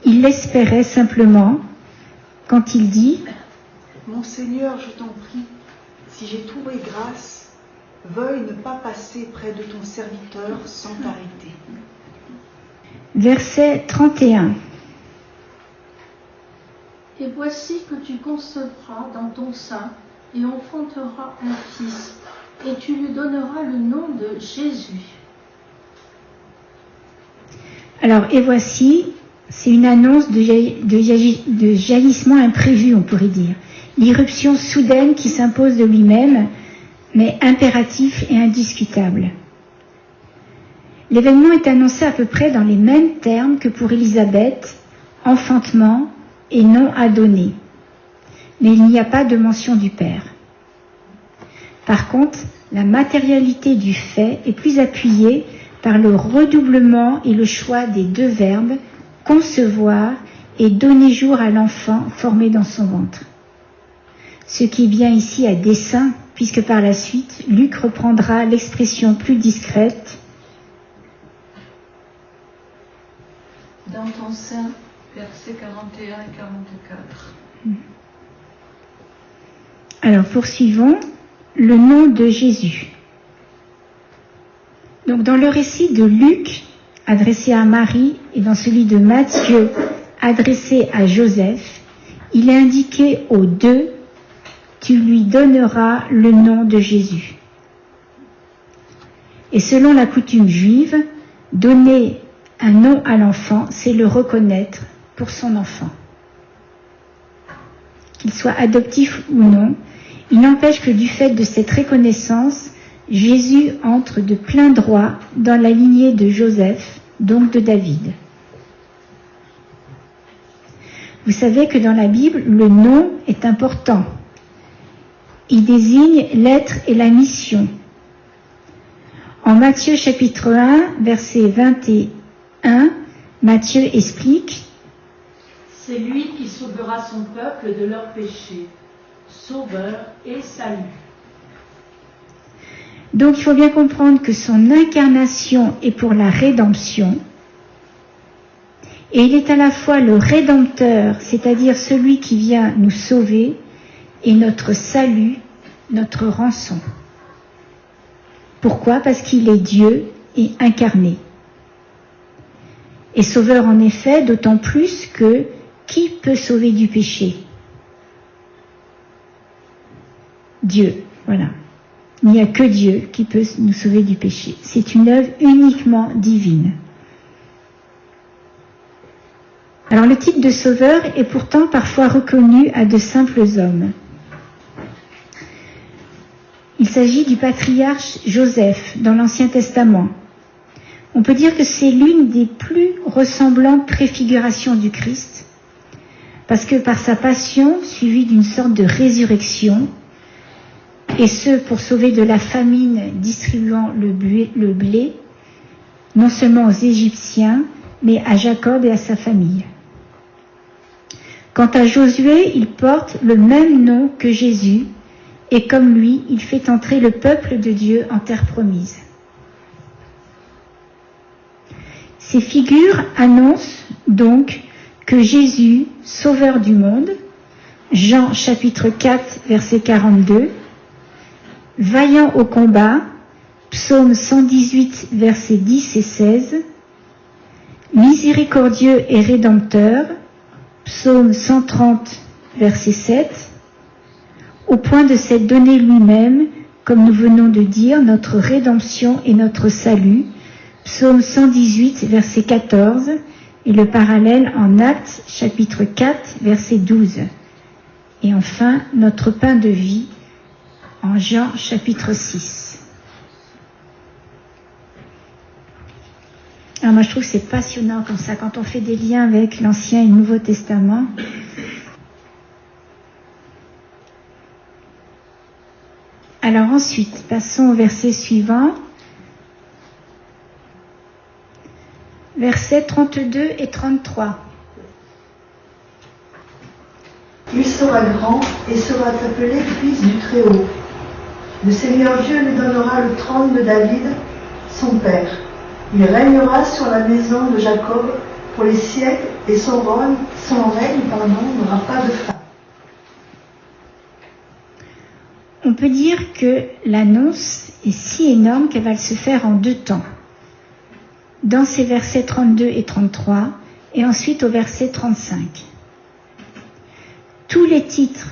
Il l'espérait simplement quand il dit « Mon Seigneur, je t'en prie, si j'ai trouvé grâce, veuille ne pas passer près de ton serviteur sans t'arrêter. » Verset 31. Et voici que tu concevras dans ton sein et enfanteras un fils, et tu lui donneras le nom de Jésus. Alors, et voici, c'est une annonce de jaillissement imprévu, on pourrait dire. L'irruption soudaine qui s'impose de lui-même, mais impératif et indiscutable. L'événement est annoncé à peu près dans les mêmes termes que pour Élisabeth, enfantement et nom à donner. Mais il n'y a pas de mention du Père. Par contre, la matérialité du fait est plus appuyée par le redoublement et le choix des deux verbes « concevoir » et « donner jour à l'enfant formé dans son ventre ». Ce qui est bien ici à dessein, puisque par la suite, Luc reprendra l'expression plus discrète « dans ton sein », versets 41 et 44. Alors, poursuivons. Le nom de Jésus. Donc, dans le récit de Luc, adressé à Marie, et dans celui de Matthieu, adressé à Joseph, il est indiqué aux deux « Tu lui donneras le nom de Jésus ». Et selon la coutume juive, donner un nom à l'enfant, c'est le reconnaître pour son enfant. Qu'il soit adoptif ou non, il n'empêche que du fait de cette reconnaissance, Jésus entre de plein droit dans la lignée de Joseph, donc de David. Vous savez que dans la Bible, le nom est important. Il désigne l'être et la mission. En Matthieu chapitre 1, verset 21, Matthieu explique « C'est lui qui sauvera son peuple de leurs péchés, sauveur et salut. » Donc il faut bien comprendre que son incarnation est pour la rédemption, et il est à la fois le Rédempteur, c'est-à-dire celui qui vient nous sauver, et notre salut, notre rançon. Pourquoi ? Parce qu'il est Dieu et incarné. Et sauveur en effet, d'autant plus que qui peut sauver du péché ? Dieu, voilà. Il n'y a que Dieu qui peut nous sauver du péché. C'est une œuvre uniquement divine. Alors le titre de sauveur est pourtant parfois reconnu à de simples hommes. Il s'agit du patriarche Joseph dans l'Ancien Testament. On peut dire que c'est l'une des plus ressemblantes préfigurations du Christ, parce que par sa passion, suivie d'une sorte de résurrection, et ce pour sauver de la famine distribuant le blé, non seulement aux Égyptiens, mais à Jacob et à sa famille. Quant à Josué, il porte le même nom que Jésus, et comme lui, il fait entrer le peuple de Dieu en terre promise. Ces figures annoncent donc que Jésus, sauveur du monde, Jean chapitre 4, verset 42, vaillant au combat, psaume 118, versets 10 et 16, miséricordieux et rédempteur, psaume 130, verset 7, au point de s'être donné lui-même, comme nous venons de dire, notre rédemption et notre salut, psaume 118, verset 14, et le parallèle en Actes, chapitre 4, verset 12. Et enfin, notre pain de vie, en Jean, chapitre 6. Alors moi, je trouve que c'est passionnant comme ça, quand on fait des liens avec l'Ancien et le Nouveau Testament. Alors ensuite, passons au verset suivant. Versets 32 et 33. Il sera grand et sera appelé fils du Très-Haut. Le Seigneur Dieu lui donnera le trône de David, son père. Il régnera sur la maison de Jacob pour les siècles et son règne n'aura pas de fin. On peut dire que l'annonce est si énorme qu'elle va se faire en 2 temps. Dans ces versets 32 et 33, et ensuite au verset 35. Tous les titres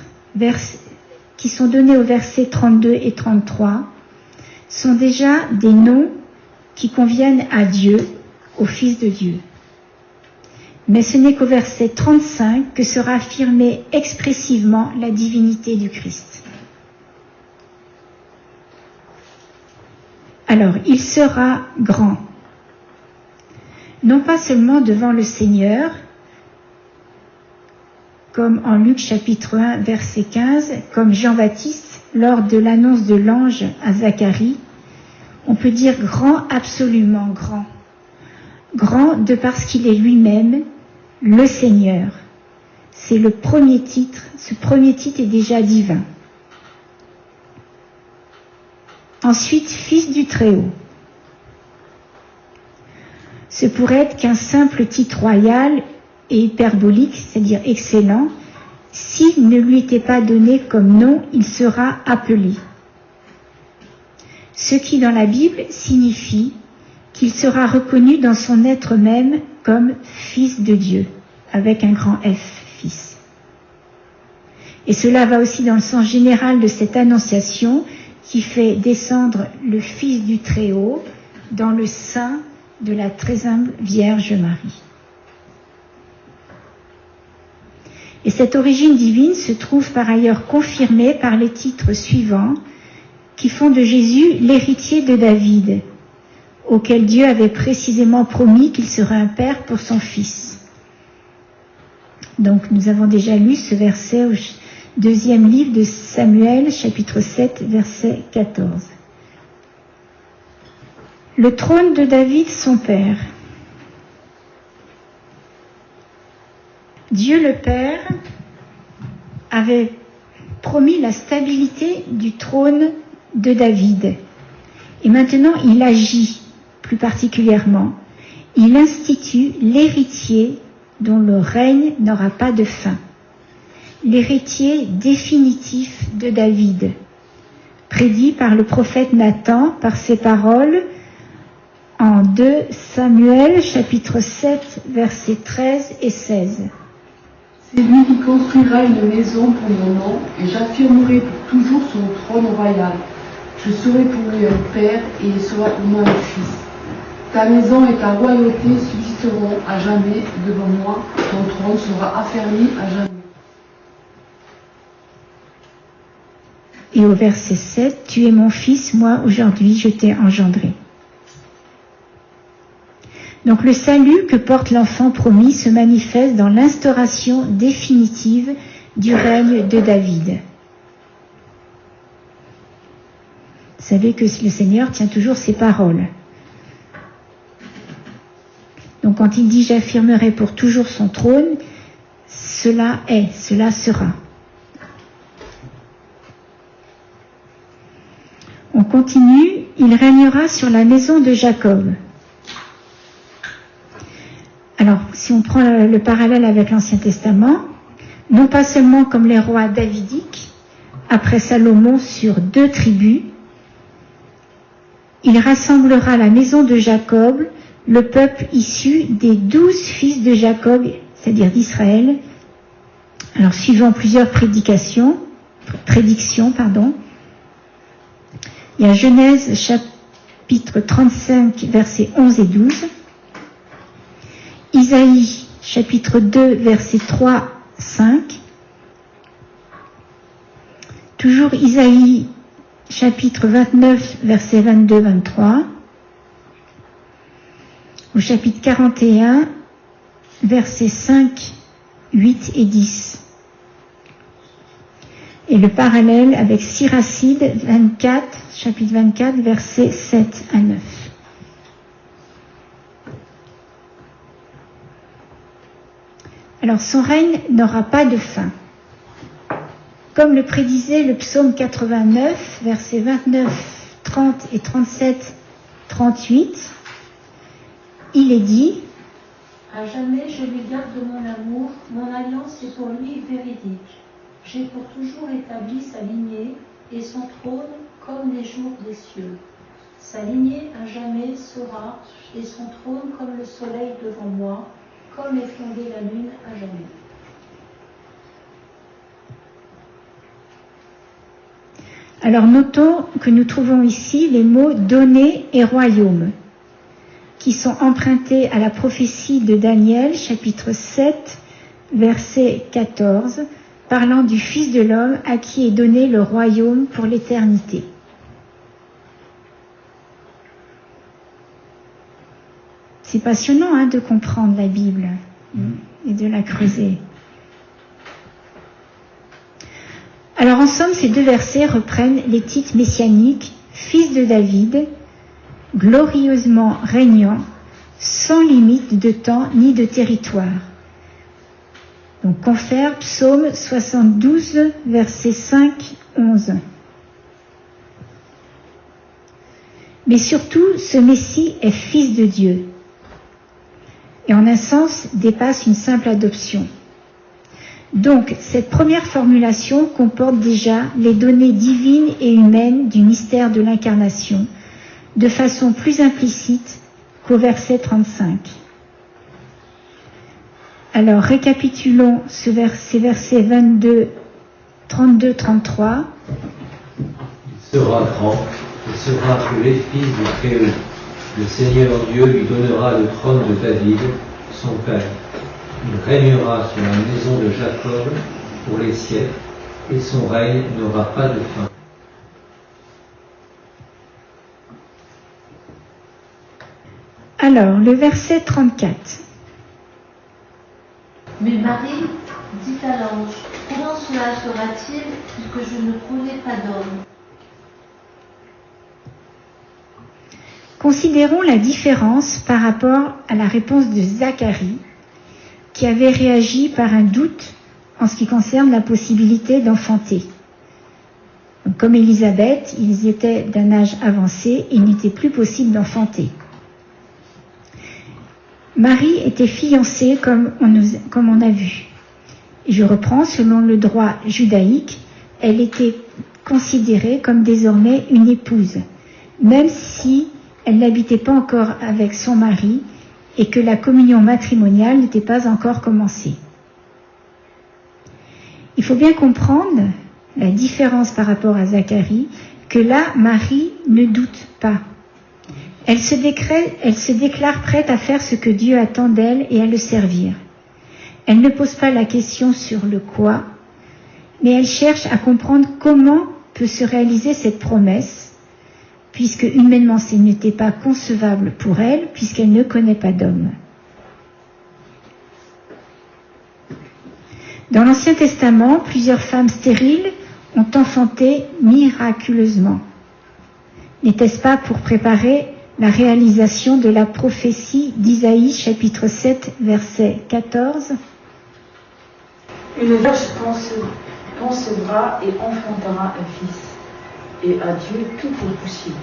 qui sont donnés aux versets 32 et 33 sont déjà des noms qui conviennent à Dieu, au Fils de Dieu. Mais ce n'est qu'au verset 35 que sera affirmée expressivement la divinité du Christ. Alors, il sera grand, non pas seulement devant le Seigneur, comme en Luc chapitre 1, verset 15, comme Jean-Baptiste, lors de l'annonce de l'ange à Zacharie, on peut dire grand, absolument grand. Grand de parce qu'il est lui-même le Seigneur. C'est le premier titre, ce premier titre est déjà divin. Ensuite, fils du Très-Haut. Ce pourrait être qu'un simple titre royal et hyperbolique, c'est-à-dire excellent. S'il ne lui était pas donné comme nom, il sera appelé. Ce qui, dans la Bible, signifie qu'il sera reconnu dans son être même comme Fils de Dieu, avec un grand F, Fils. Et cela va aussi dans le sens général de cette annonciation qui fait descendre le Fils du Très-Haut dans le sein de la très humble Vierge Marie. Et cette origine divine se trouve par ailleurs confirmée par les titres suivants qui font de Jésus l'héritier de David, auquel Dieu avait précisément promis qu'il serait un père pour son fils. Donc nous avons déjà lu ce verset au 2e livre de Samuel, chapitre 7, verset 14. Le trône de David, son père. Dieu le Père avait promis la stabilité du trône de David. Et maintenant, il agit plus particulièrement. Il institue l'héritier dont le règne n'aura pas de fin. L'héritier définitif de David, prédit par le prophète Nathan par ses paroles en 2 Samuel, chapitre 7, versets 13 et 16. C'est lui qui construira une maison pour mon nom, et j'affirmerai pour toujours son trône royal. Je serai pour lui un père, et il sera pour moi un fils. Ta maison et ta royauté subsisteront à jamais devant moi, ton trône sera affermi à jamais. Et au verset 7, tu es mon fils, moi aujourd'hui je t'ai engendré. Donc le salut que porte l'enfant promis se manifeste dans l'instauration définitive du règne de David. Vous savez que le Seigneur tient toujours ses paroles. Donc quand il dit « j'affirmerai pour toujours son trône », cela est, cela sera. On continue, il régnera sur la maison de Jacob. Alors, si on prend le parallèle avec l'Ancien Testament, non pas seulement comme les rois davidiques, après Salomon sur 2 tribus, il rassemblera la maison de Jacob, le peuple issu des 12 fils de Jacob, c'est-à-dire d'Israël. Alors, suivant plusieurs prédictions, il y a Genèse chapitre 35, versets 11 et 12. Isaïe, chapitre 2, versets 3, 5. Toujours Isaïe, chapitre 29, versets 22, 23. Au chapitre 41, versets 5, 8 et 10. et le parallèle avec Siracide 24, chapitre 24, versets 7 à 9. Alors son règne n'aura pas de fin. Comme le prédisait le psaume 89, versets 29, 30 et 37, 38, il est dit: À jamais je lui garde mon amour, mon alliance est pour lui véridique. J'ai pour toujours établi sa lignée et son trône comme les jours des cieux. Sa lignée à jamais sera et son trône comme le soleil devant moi, comme est fondée la lune à jamais. Alors notons que nous trouvons ici les mots donner et royaume, qui sont empruntés à la prophétie de Daniel, chapitre 7, verset 14, parlant du Fils de l'homme à qui est donné le royaume pour l'éternité. C'est passionnant de comprendre la Bible et de la creuser. Alors en somme, ces deux versets reprennent les titres messianiques « Fils de David », glorieusement régnant, sans limite de temps ni de territoire. Donc confère Psaume 72, versets 5, 11. Mais surtout, ce Messie est fils de Dieu, et en un sens dépasse une simple adoption. Donc, cette première formulation comporte déjà les données divines et humaines du mystère de l'incarnation, de façon plus implicite qu'au verset 35. Alors, récapitulons ces versets 22, 32, 33. Il sera grand, il sera appelé fils du Très-Haut. Le Seigneur Dieu lui donnera le trône de David, son père. Il régnera sur la maison de Jacob pour les siècles, et son règne n'aura pas de fin. Alors, le verset 34. Mais Marie dit à l'ange: Comment cela sera-t-il puisque je ne connais pas d'homme? Considérons la différence par rapport à la réponse de Zacharie, qui avait réagi par un doute en ce qui concerne la possibilité d'enfanter. Donc, comme Élisabeth, ils étaient d'un âge avancé et il n'était plus possible d'enfanter. Marie était fiancée comme on a vu. Je reprends, selon le droit judaïque, elle était considérée comme désormais une épouse, même si elle n'habitait pas encore avec son mari et que la communion matrimoniale n'était pas encore commencée. Il faut bien comprendre la différence par rapport à Zacharie, que là, Marie ne doute pas. Elle se déclare prête à faire ce que Dieu attend d'elle et à le servir. Elle ne pose pas la question sur le quoi, mais elle cherche à comprendre comment peut se réaliser cette promesse, puisque humainement ce n'était pas concevable pour elle, puisqu'elle ne connaît pas d'homme. Dans l'Ancien Testament, plusieurs femmes stériles ont enfanté miraculeusement. N'était-ce pas pour préparer la réalisation de la prophétie d'Isaïe, chapitre 7, verset 14? Une vierge concevra et enfantera un fils, et à Dieu tout est possible.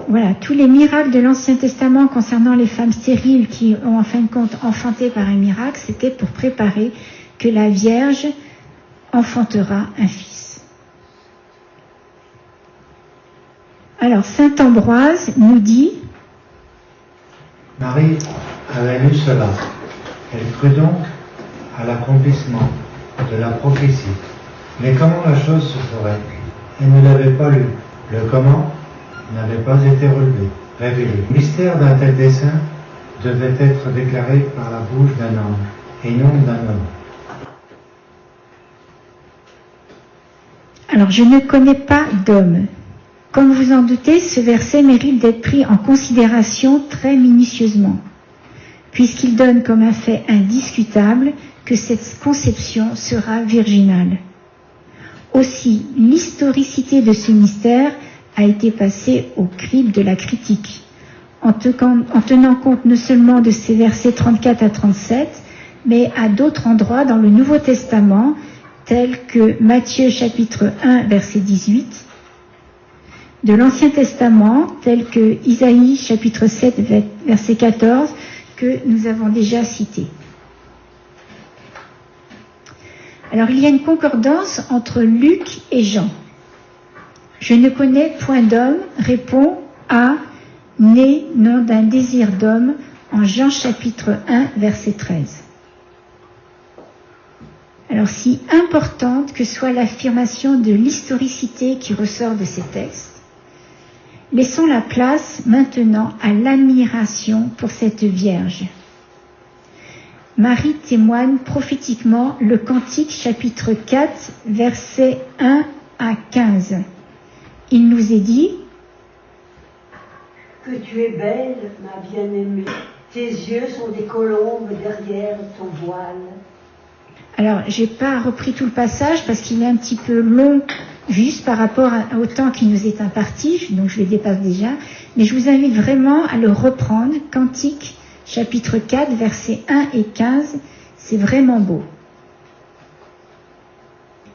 Voilà, tous les miracles de l'Ancien Testament concernant les femmes stériles qui ont en fin de compte enfanté par un miracle, c'était pour préparer que la Vierge enfantera un fils. Alors, saint Ambroise nous dit: Marie avait lu cela. Elle crut donc à l'accomplissement de la prophétie. Mais comment la chose se ferait? Elle ne l'avait pas lu. Le comment n'avait pas été révélé. Le mystère d'un tel dessein devait être déclaré par la bouche d'un ange et non d'un homme. Alors, je ne connais pas d'homme. Comme vous en doutez, ce verset mérite d'être pris en considération très minutieusement, puisque puisqu'il donne comme un fait indiscutable que cette conception sera virginale. Aussi, l'historicité de ce mystère a été passée au crible de la critique, en tenant compte non seulement de ces versets 34 à 37, mais à d'autres endroits dans le Nouveau Testament, tels que Matthieu chapitre 1, verset 18, de l'Ancien Testament, tels que Isaïe chapitre 7, verset 14, que nous avons déjà cité. Alors, il y a une concordance entre Luc et Jean. Je ne connais point d'homme, répond à né non d'un désir d'homme, en Jean chapitre 1, verset 13. Alors, si importante que soit l'affirmation de l'historicité qui ressort de ces textes, laissons la place maintenant à l'admiration pour cette Vierge. Marie témoigne prophétiquement le Cantique chapitre 4, versets 1 à 15. Il nous est dit que tu es belle, ma bien-aimée, tes yeux sont des colombes derrière ton voile. Alors, j'ai pas repris tout le passage parce qu'il est un petit peu long, juste par rapport au temps qui nous est imparti, donc je le dépasse déjà, mais je vous invite vraiment à le reprendre, Cantique, chapitre 4, versets 1 et 15, c'est vraiment beau.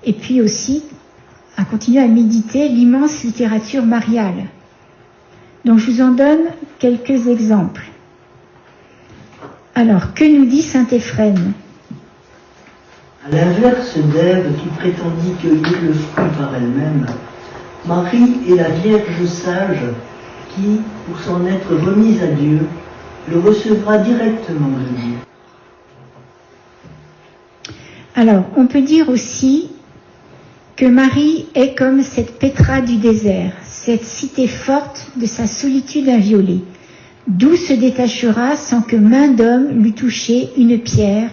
Et puis aussi, à continuer à méditer l'immense littérature mariale. Donc je vous en donne quelques exemples. Alors, que nous dit saint Éphrem ? À l'inverse d'Ève qui prétendit cueillir le fruit par elle-même, Marie est la Vierge sage qui, pour s'en être remise à Dieu, le recevra directement de Dieu. Alors, on peut dire aussi que Marie est comme cette Pétra du désert, cette cité forte de sa solitude inviolée, d'où se détachera sans que main d'homme lui touchait une pierre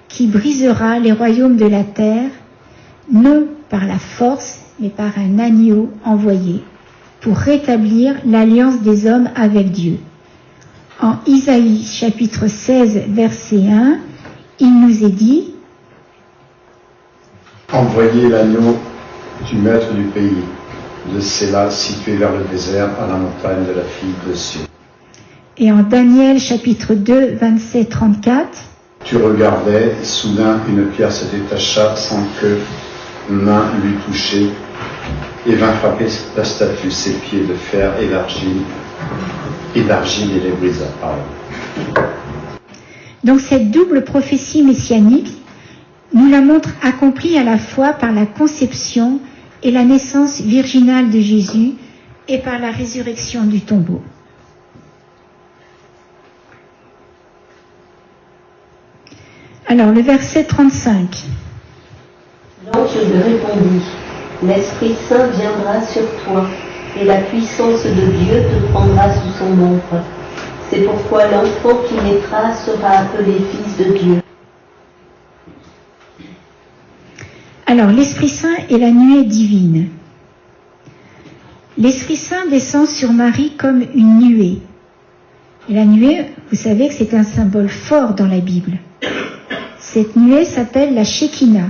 qui brisera les royaumes de la terre, non par la force, mais par un agneau envoyé, pour rétablir l'alliance des hommes avec Dieu. En Isaïe chapitre 16, verset 1, il nous est dit « Envoyez l'agneau du maître du pays, de Séla, situé vers le désert, à la montagne de la fille de Sion. » Et en Daniel chapitre 2, 27-34, tu regardais, et soudain une pierre se détacha sans que main lui touchait, et vint frapper la statue, ses pieds de fer et d'argile, et les brisa. Donc cette double prophétie messianique nous la montre accomplie à la fois par la conception et la naissance virginale de Jésus et par la résurrection du tombeau. Alors, le verset 35. L'ange lui répondit, l'Esprit Saint viendra sur toi, et la puissance de Dieu te prendra sous son ombre. C'est pourquoi l'enfant qui naîtra sera appelé Fils de Dieu. Alors, l'Esprit Saint est la nuée divine. L'Esprit Saint descend sur Marie comme une nuée. Et la nuée, vous savez que c'est un symbole fort dans la Bible. Cette nuée s'appelle la Shekinah.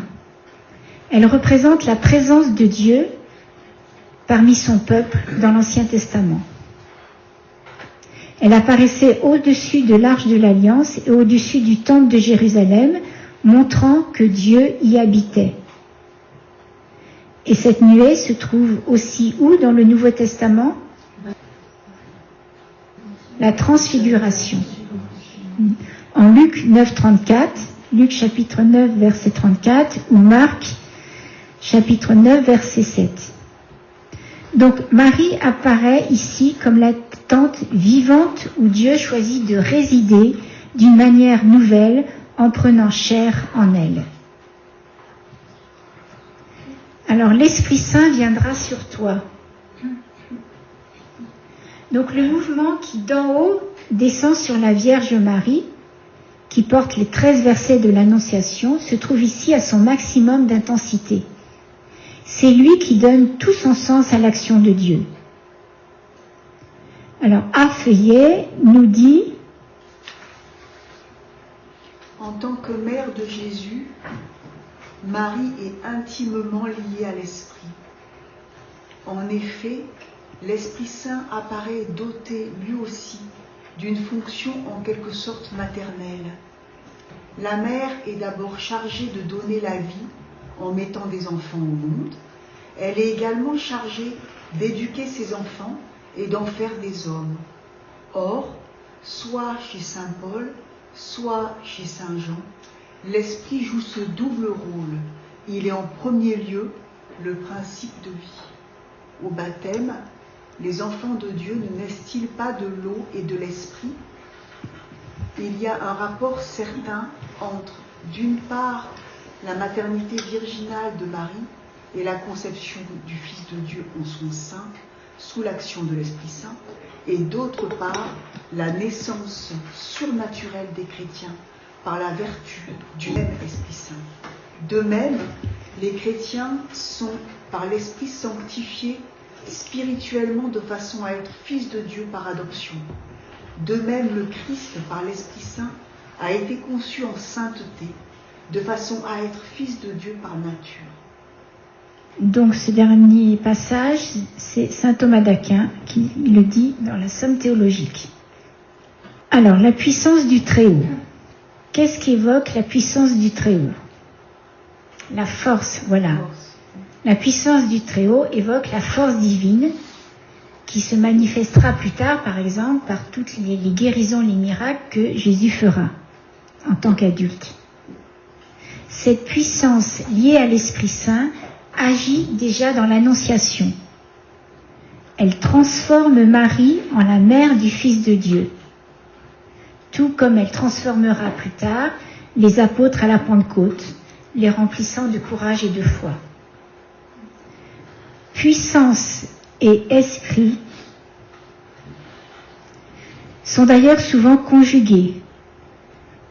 Elle représente la présence de Dieu parmi son peuple dans l'Ancien Testament. Elle apparaissait au-dessus de l'Arche de l'Alliance et au-dessus du temple de Jérusalem, montrant que Dieu y habitait. Et cette nuée se trouve aussi où dans le Nouveau Testament ? La transfiguration. En Luc 9, 34, Luc chapitre 9, verset 34, ou Marc chapitre 9, verset 7. Donc Marie apparaît ici comme la tente vivante où Dieu choisit de résider d'une manière nouvelle en prenant chair en elle. Alors l'Esprit Saint viendra sur toi. Donc le mouvement qui d'en haut descend sur la Vierge Marie, qui porte les 13 versets de l'Annonciation, se trouve ici à son maximum d'intensité. C'est lui qui donne tout son sens à l'action de Dieu. Alors, Affeuillet nous dit En tant que mère de Jésus, Marie est intimement liée à l'Esprit. En effet, l'Esprit Saint apparaît doté lui aussi d'une fonction en quelque sorte maternelle. La mère est d'abord chargée de donner la vie en mettant des enfants au monde. Elle est également chargée d'éduquer ses enfants et d'en faire des hommes. Or, soit chez saint Paul, soit chez saint Jean, l'Esprit joue ce double rôle. Il est en premier lieu le principe de vie. Au baptême, les enfants de Dieu ne naissent-ils pas de l'eau et de l'Esprit? Il y a un rapport certain entre, d'une part, la maternité virginale de Marie et la conception du Fils de Dieu en son sein, sous l'action de l'Esprit Saint, et d'autre part, la naissance surnaturelle des chrétiens par la vertu du même Esprit Saint. De même, les chrétiens sont, par l'Esprit, sanctifiés spirituellement de façon à être fils de Dieu par adoption. De même, le Christ, par l'Esprit Saint, a été conçu en sainteté, de façon à être fils de Dieu par nature. Donc ce dernier passage, c'est saint Thomas d'Aquin qui le dit dans la Somme théologique. Alors, la puissance du Très-Haut. Qu'est-ce qu'évoque la puissance du Très-Haut? La force, voilà. La puissance du Très-Haut évoque la force divine qui se manifestera plus tard, par exemple, par toutes les guérisons, les miracles que Jésus fera en tant qu'adulte. Cette puissance liée à l'Esprit Saint agit déjà dans l'Annonciation. Elle transforme Marie en la mère du Fils de Dieu, tout comme elle transformera plus tard les apôtres à la Pentecôte, les remplissant de courage et de foi. Puissance et esprit sont d'ailleurs souvent conjugués.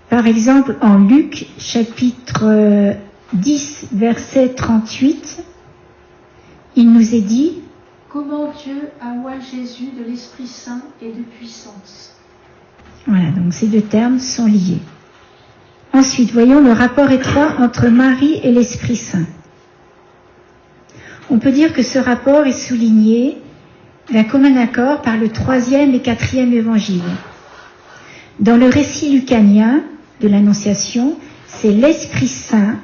Par exemple, en Luc, chapitre 10, verset 38, il nous est dit « Comment Dieu a oint Jésus de l'Esprit Saint et de puissance ». Voilà, donc ces deux termes sont liés. Ensuite, voyons le rapport étroit entre Marie et l'Esprit Saint. On peut dire que ce rapport est souligné d'un commun accord par le 3e et 4e évangile. Dans le récit lucanien de l'Annonciation, c'est l'Esprit Saint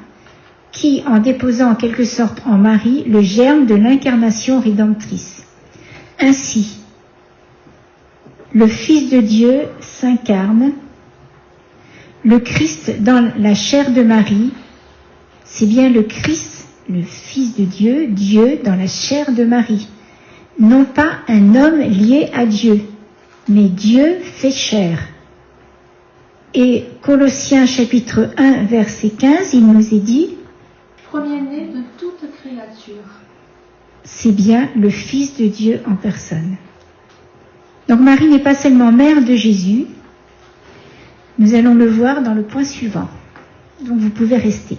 qui, en déposant en quelque sorte en Marie le germe de l'incarnation rédemptrice. Ainsi, le Fils de Dieu s'incarne, le Christ dans la chair de Marie, c'est bien le Christ, le Fils de Dieu, Dieu dans la chair de Marie. Non pas un homme lié à Dieu, mais Dieu fait chair. Et Colossiens chapitre 1, verset 15, il nous est dit « Premier-né de toute créature ». C'est bien le Fils de Dieu en personne. Donc Marie n'est pas seulement mère de Jésus, nous allons le voir dans le point suivant. Donc vous pouvez rester.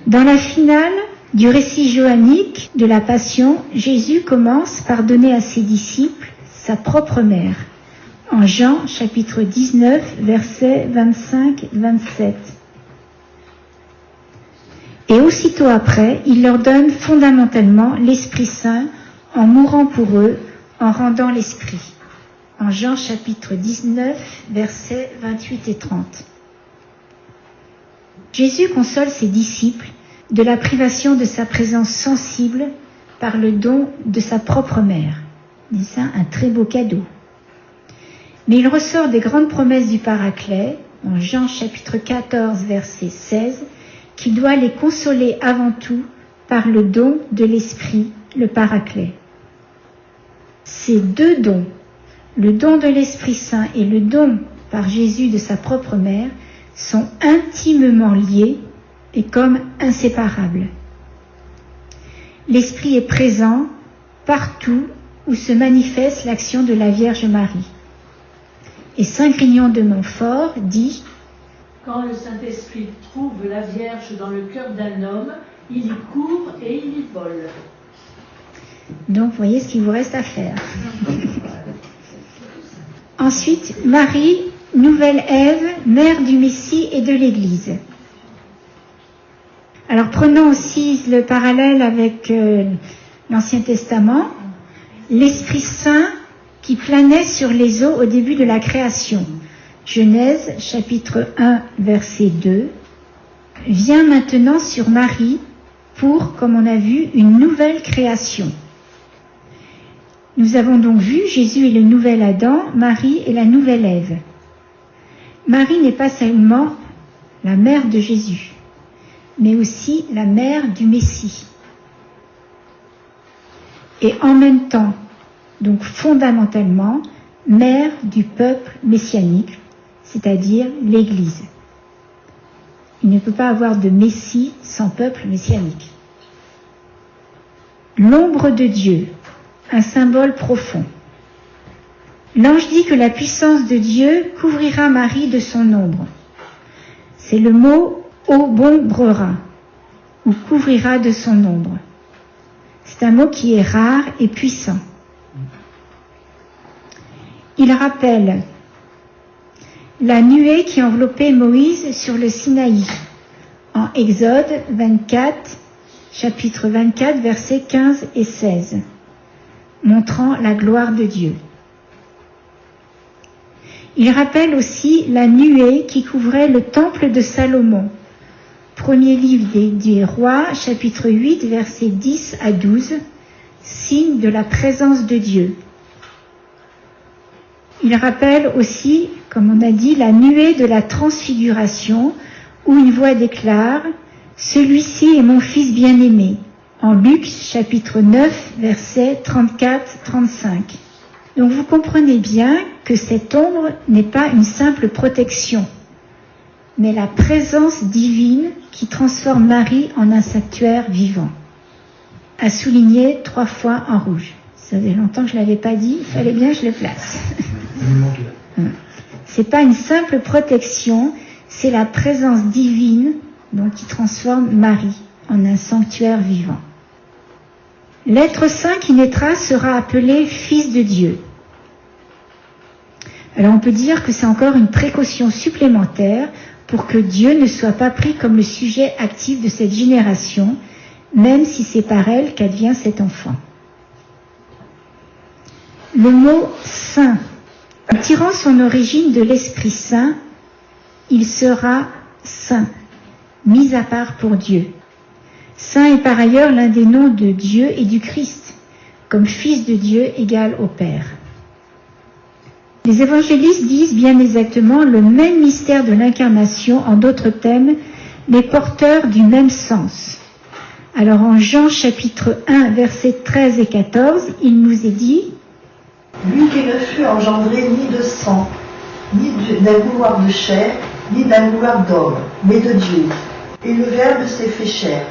Dans la finale du récit johannique de la Passion, Jésus commence par donner à ses disciples sa propre mère. En Jean chapitre 19, versets 25-27. Et aussitôt après, il leur donne fondamentalement l'Esprit Saint en mourant pour eux, en rendant l'Esprit. En Jean chapitre 19, versets 28 et 30. Jésus console ses disciples de la privation de sa présence sensible par le don de sa propre mère. C'est ça, un très beau cadeau. Mais il ressort des grandes promesses du Paraclet, en Jean chapitre 14, verset 16, qui doit les consoler avant tout par le don de l'Esprit, le Paraclet. Ces deux dons, le don de l'Esprit Saint et le don par Jésus de sa propre mère, sont intimement liés et comme inséparables. L'Esprit est présent partout où se manifeste l'action de la Vierge Marie. Et saint Grignon de Montfort dit « Quand le Saint-Esprit trouve la Vierge dans le cœur d'un homme, il y court et il y vole. » Donc, vous voyez ce qu'il vous reste à faire. Ensuite, Marie nouvelle Ève, mère du Messie et de l'Église. Alors prenons aussi le parallèle avec l'Ancien Testament, l'Esprit Saint qui planait sur les eaux au début de la création. Genèse chapitre 1 verset 2 vient maintenant sur Marie pour, comme on a vu, une nouvelle création. Nous avons donc vu Jésus est le nouvel Adam, Marie est la nouvelle Ève. Marie n'est pas seulement la mère de Jésus, mais aussi la mère du Messie. Et en même temps, donc fondamentalement, mère du peuple messianique, c'est-à-dire l'Église. Il ne peut pas avoir de Messie sans peuple messianique. L'ombre de Dieu, un symbole profond. L'ange dit que la puissance de Dieu couvrira Marie de son ombre. C'est le mot « ombrera » ou « couvrira de son ombre ». C'est un mot qui est rare et puissant. Il rappelle la nuée qui enveloppait Moïse sur le Sinaï, en Exode 24, chapitre 24, versets 15 et 16, montrant la gloire de Dieu. Il rappelle aussi la nuée qui couvrait le temple de Salomon, premier livre des Rois, chapitre 8, versets 10 à 12, signe de la présence de Dieu. Il rappelle aussi, comme on a dit, la nuée de la transfiguration, où une voix déclare « Celui-ci est mon fils bien-aimé » en Luc chapitre 9, versets 34-35. Donc vous comprenez bien que cette ombre n'est pas une simple protection, mais la présence divine qui transforme Marie en un sanctuaire vivant. À souligner 3 fois en rouge. Ça faisait longtemps que je ne l'avais pas dit, il fallait bien que je le place. C'est pas une simple protection, c'est la présence divine donc, qui transforme Marie en un sanctuaire vivant. L'être saint qui naîtra sera appelé Fils de Dieu. Alors on peut dire que c'est encore une précaution supplémentaire pour que Dieu ne soit pas pris comme le sujet actif de cette génération, même si c'est par elle qu'advient cet enfant. Le mot « saint », tirant son origine de l'Esprit Saint, il sera saint, mis à part pour Dieu. Saint est par ailleurs l'un des noms de Dieu et du Christ, comme Fils de Dieu égal au Père. Les évangélistes disent bien exactement le même mystère de l'incarnation, en d'autres thèmes, mais porteurs du même sens. Alors en Jean chapitre 1, versets 13 et 14, il nous est dit « Lui qui ne fut engendré ni de sang, ni d'un vouloir de chair, ni d'un vouloir d'homme, mais de Dieu. Et le Verbe s'est fait chair,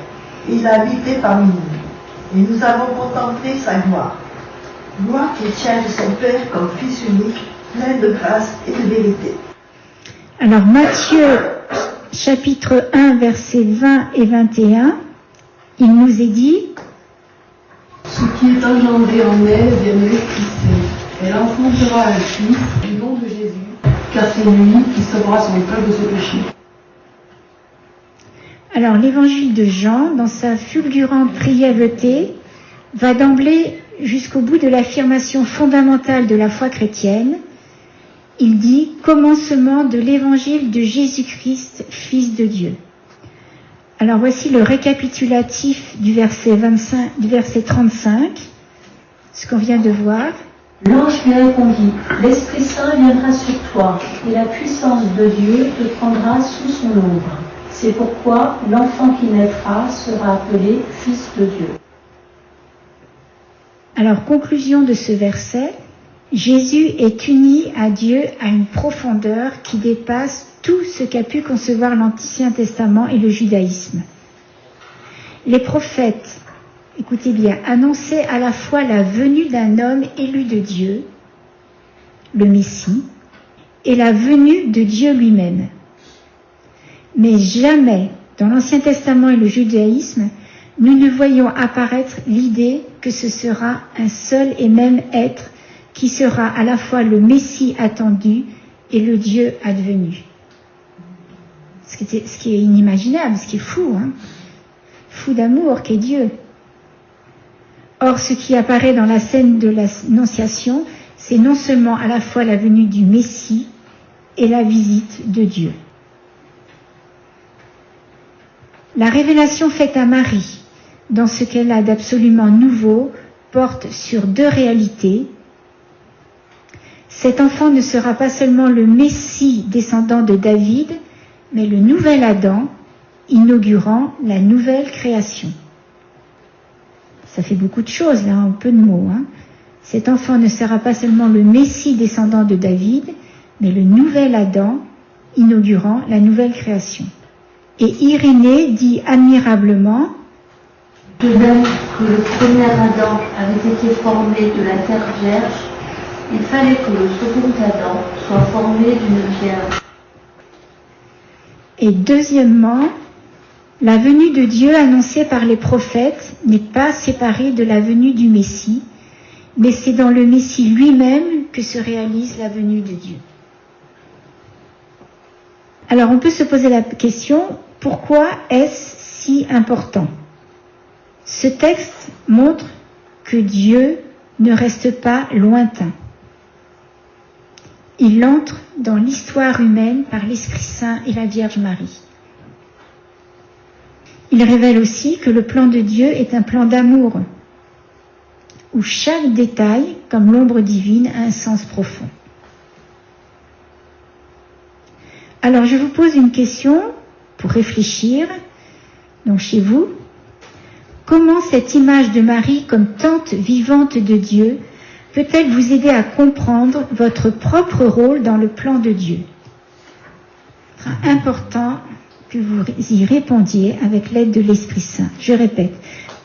et il a habité parmi nous. Et nous avons contemplé sa gloire. Gloire qui tient de son Père comme Fils unique, plein de grâce et de vérité. » Alors Matthieu chapitre 1, versets 20 et 21, il nous est dit « Ce qui est engendré en elle vient de l'Esprit Saint. Elle enfantera un fils du nom de Jésus, car c'est lui qui sauvera son peuple de ses péchés. » Alors l'évangile de Jean, dans sa fulgurante brièveté, va d'emblée jusqu'au bout de l'affirmation fondamentale de la foi chrétienne. Il dit « Commencement de l'évangile de Jésus-Christ, Fils de Dieu ». Alors voici le récapitulatif du verset 35, ce qu'on vient de voir. L'ange lui répondit, l'Esprit Saint viendra sur toi, et la puissance de Dieu te prendra sous son ombre. C'est pourquoi l'enfant qui naîtra sera appelé Fils de Dieu. Alors, conclusion de ce verset, Jésus est uni à Dieu à une profondeur qui dépasse tout ce qu'a pu concevoir l'Ancien Testament et le judaïsme. Les prophètes, écoutez bien, annonçaient à la fois la venue d'un homme élu de Dieu, le Messie, et la venue de Dieu lui-même. Mais jamais, dans l'Ancien Testament et le judaïsme, nous ne voyons apparaître l'idée que ce sera un seul et même être qui sera à la fois le Messie attendu et le Dieu advenu. Ce qui est inimaginable, ce qui est fou, hein. Fou d'amour qu'est Dieu. Or, ce qui apparaît dans la scène de l'Annonciation, c'est non seulement à la fois la venue du Messie et la visite de Dieu. La révélation faite à Marie, dans ce qu'elle a d'absolument nouveau, porte sur deux réalités. Cet enfant ne sera pas seulement le Messie descendant de David, mais le nouvel Adam, inaugurant la nouvelle création. Ça fait beaucoup de choses, là, en peu de mots, hein. Cet enfant ne sera pas seulement le Messie descendant de David, mais le nouvel Adam, inaugurant la nouvelle création. Et Irénée dit admirablement: de même que le premier Adam avait été formé de la terre vierge, il fallait que le second Adam soit formé d'une vierge. Et deuxièmement, la venue de Dieu annoncée par les prophètes n'est pas séparée de la venue du Messie, mais c'est dans le Messie lui-même que se réalise la venue de Dieu. Alors on peut se poser la question, pourquoi est-ce si important ? Ce texte montre que Dieu ne reste pas lointain. Il entre dans l'histoire humaine par l'Esprit Saint et la Vierge Marie. Il révèle aussi que le plan de Dieu est un plan d'amour, où chaque détail, comme l'ombre divine, a un sens profond. Alors je vous pose une question pour réfléchir, donc chez vous. Comment cette image de Marie comme tante vivante de Dieu peut-elle vous aider à comprendre votre propre rôle dans le plan de Dieu ? Ce sera important que vous y répondiez avec l'aide de l'Esprit Saint. Je répète,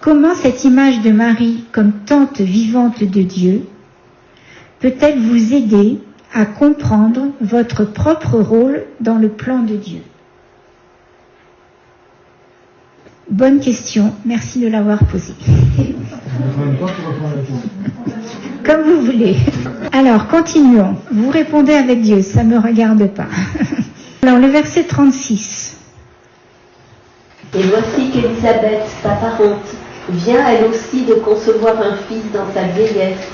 comment cette image de Marie comme tante vivante de Dieu peut-elle vous aider à comprendre votre propre rôle dans le plan de Dieu ? Bonne question, merci de l'avoir posée. Comme vous voulez. Alors, continuons. Vous répondez avec Dieu, ça ne me regarde pas. Alors, le verset 36. Et voici qu'Élisabeth, ta parente, vient elle aussi de concevoir un fils dans sa vieillesse,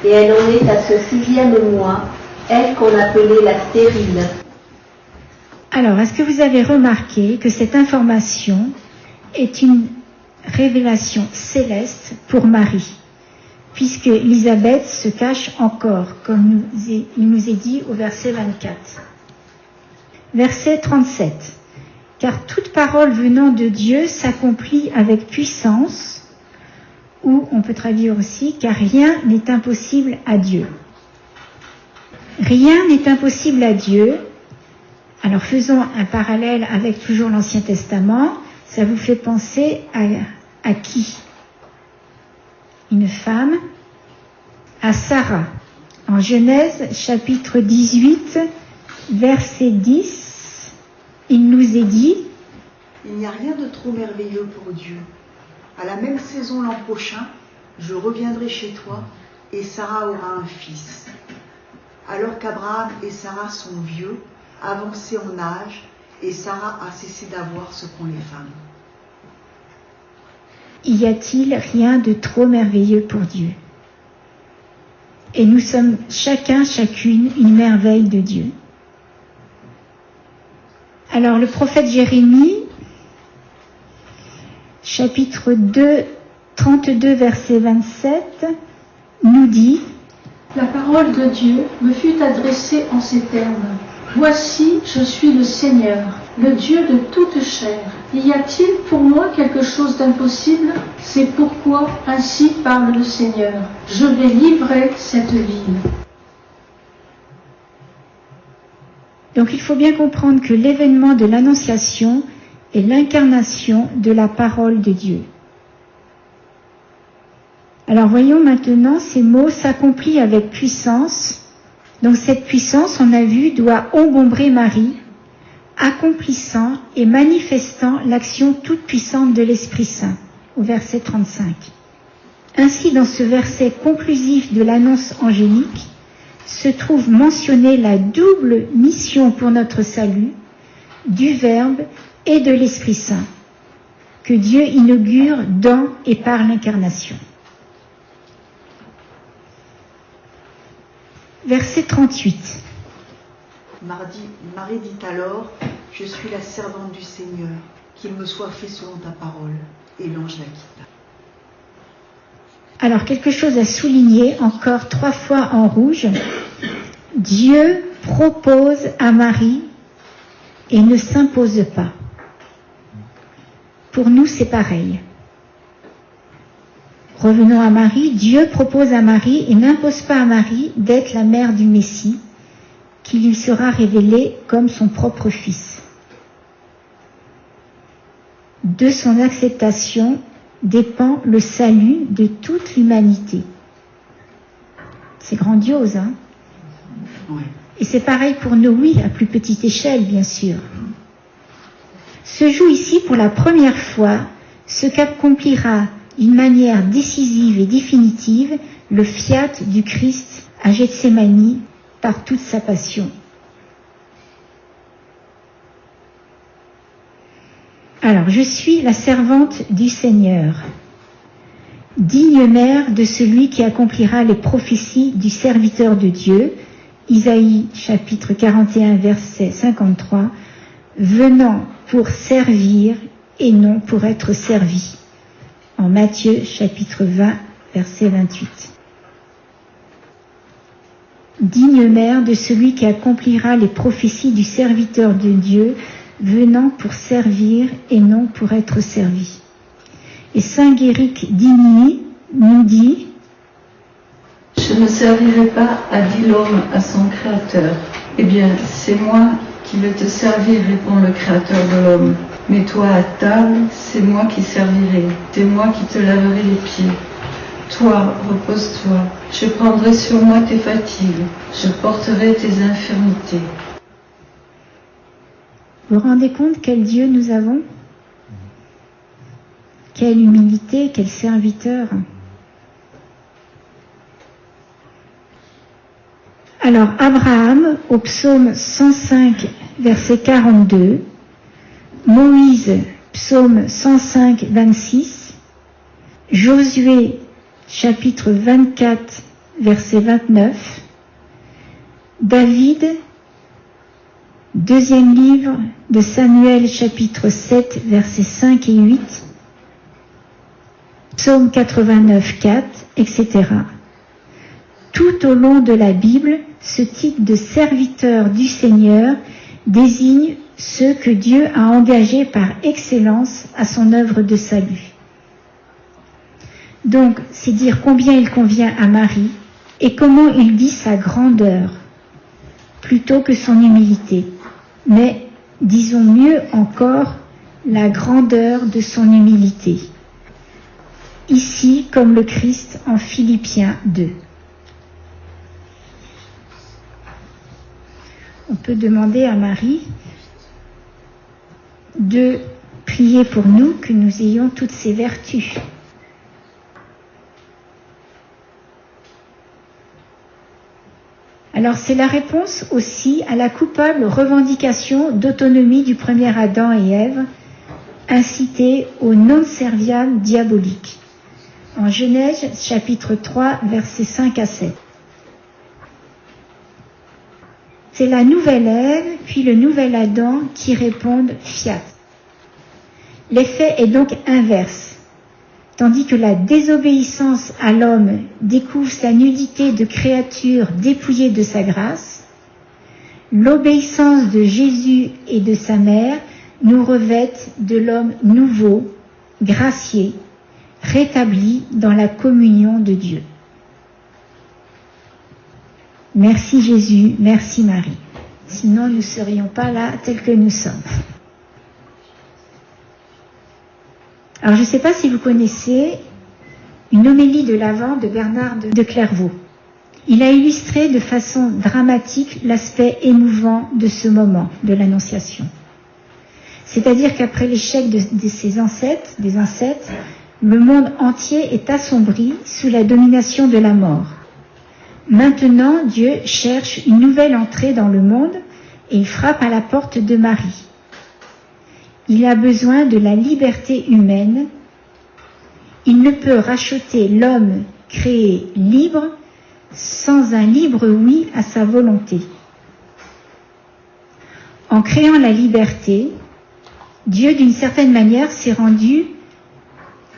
et elle en est à ce 6e mois, elle qu'on appelait la stérile. Alors, est-ce que vous avez remarqué que cette information est une révélation céleste pour Marie, puisque Élisabeth se cache encore, comme il nous est dit au verset 24. Verset 37. Car toute parole venant de Dieu s'accomplit avec puissance, ou on peut traduire aussi, car rien n'est impossible à Dieu. Rien n'est impossible à Dieu. Alors faisons un parallèle avec toujours l'Ancien Testament. Ça vous fait penser à qui ? Une femme, à Sarah. En Genèse, chapitre 18, verset 10, il nous est dit: il n'y a rien de trop merveilleux pour Dieu. À la même saison l'an prochain, je reviendrai chez toi et Sarah aura un fils. Alors qu'Abraham et Sarah sont vieux, avancés en âge, et Sarah a cessé d'avoir ce qu'ont les femmes. Y a-t-il rien de trop merveilleux pour Dieu ? Et nous sommes chacune une merveille de Dieu. Alors le prophète Jérémie, chapitre 2, 32, verset 27, nous dit: La parole de Dieu me fut adressée en ces termes. Voici, je suis le Seigneur, le Dieu de toute chair. Y a-t-il pour moi quelque chose d'impossible ? C'est pourquoi ainsi parle le Seigneur. Je vais livrer cette ville. Donc il faut bien comprendre que l'événement de l'Annonciation est l'incarnation de la parole de Dieu. Alors voyons maintenant ces mots s'accomplit avec puissance. Donc cette puissance, on a vu, doit encombrer Marie, accomplissant et manifestant l'action toute puissante de l'Esprit Saint, au verset 35. Ainsi, dans ce verset conclusif de l'annonce angélique, se trouve mentionnée la double mission pour notre salut du Verbe et de l'Esprit Saint, que Dieu inaugure dans et par l'incarnation. Verset 38. Marie dit alors, « Je suis la servante du Seigneur, qu'il me soit fait selon ta parole. » Et l'ange la quitta. Alors, quelque chose à souligner, encore 3 fois en rouge. Dieu propose à Marie et ne s'impose pas. Pour nous, c'est pareil. Revenons à Marie. Dieu propose à Marie et n'impose pas à Marie d'être la mère du Messie, qui lui sera révélé comme son propre fils. De son acceptation dépend le salut de toute l'humanité. C'est grandiose, hein? Oui. Et c'est pareil pour nous, oui, à plus petite échelle, bien sûr. Se joue ici pour la première fois ce qu'accomplira d'une manière décisive et définitive le fiat du Christ à Gethsémani par toute sa passion. Alors, je suis la servante du Seigneur, digne mère de celui qui accomplira les prophéties du serviteur de Dieu, Isaïe chapitre 41 verset 53, venant pour servir et non pour être servi, en Matthieu chapitre 20 verset 28. Digne mère de celui qui accomplira les prophéties du serviteur de Dieu, venant pour servir et non pour être servi. Et saint Guéric d'Igny nous dit: Je ne servirai pas, a dit l'homme à son créateur. Eh bien, c'est moi qui vais te servir, répond le créateur de l'homme. Mais toi à table, c'est moi qui servirai, c'est moi qui te laverai les pieds. Toi, repose-toi, je prendrai sur moi tes fatigues, je porterai tes infirmités. Vous vous rendez compte quel Dieu nous avons? Quelle humilité, quel serviteur. Alors, Abraham, au psaume 105, verset 42, Moïse, psaume 105, 26, Josué, chapitre 24, verset 29, David, deuxième livre de Samuel, chapitre 7, versets 5 et 8, psaume 89, 4, etc. Tout au long de la Bible, ce type de serviteur du Seigneur désigne ceux que Dieu a engagés par excellence à son œuvre de salut. Donc, c'est dire combien il convient à Marie et comment il dit sa grandeur, plutôt que son humilité. Mais, disons mieux encore, la grandeur de son humilité. Ici, comme le Christ en Philippiens 2. On peut demander à Marie de prier pour nous, que nous ayons toutes ces vertus. Alors c'est la réponse aussi à la coupable revendication d'autonomie du premier Adam et Ève, incitée au non serviam diabolique. En Genèse chapitre 3 versets 5 à 7. C'est la nouvelle Ève puis le nouvel Adam qui répondent fiat. L'effet est donc inverse. Tandis que la désobéissance à l'homme découvre sa nudité de créature dépouillée de sa grâce, l'obéissance de Jésus et de sa mère nous revête de l'homme nouveau, gracié, rétabli dans la communion de Dieu. Merci Jésus, merci Marie. Sinon nous ne serions pas là tels que nous sommes. Alors je ne sais pas si vous connaissez une homélie de l'Avent de Bernard de Clairvaux. Il a illustré de façon dramatique l'aspect émouvant de ce moment de l'Annonciation. C'est-à-dire qu'après l'échec des ancêtres, le monde entier est assombri sous la domination de la mort. Maintenant, Dieu cherche une nouvelle entrée dans le monde et il frappe à la porte de Marie. Il a besoin de la liberté humaine. Il ne peut racheter l'homme créé libre sans un libre oui à sa volonté. En créant la liberté, Dieu, d'une certaine manière, s'est rendu,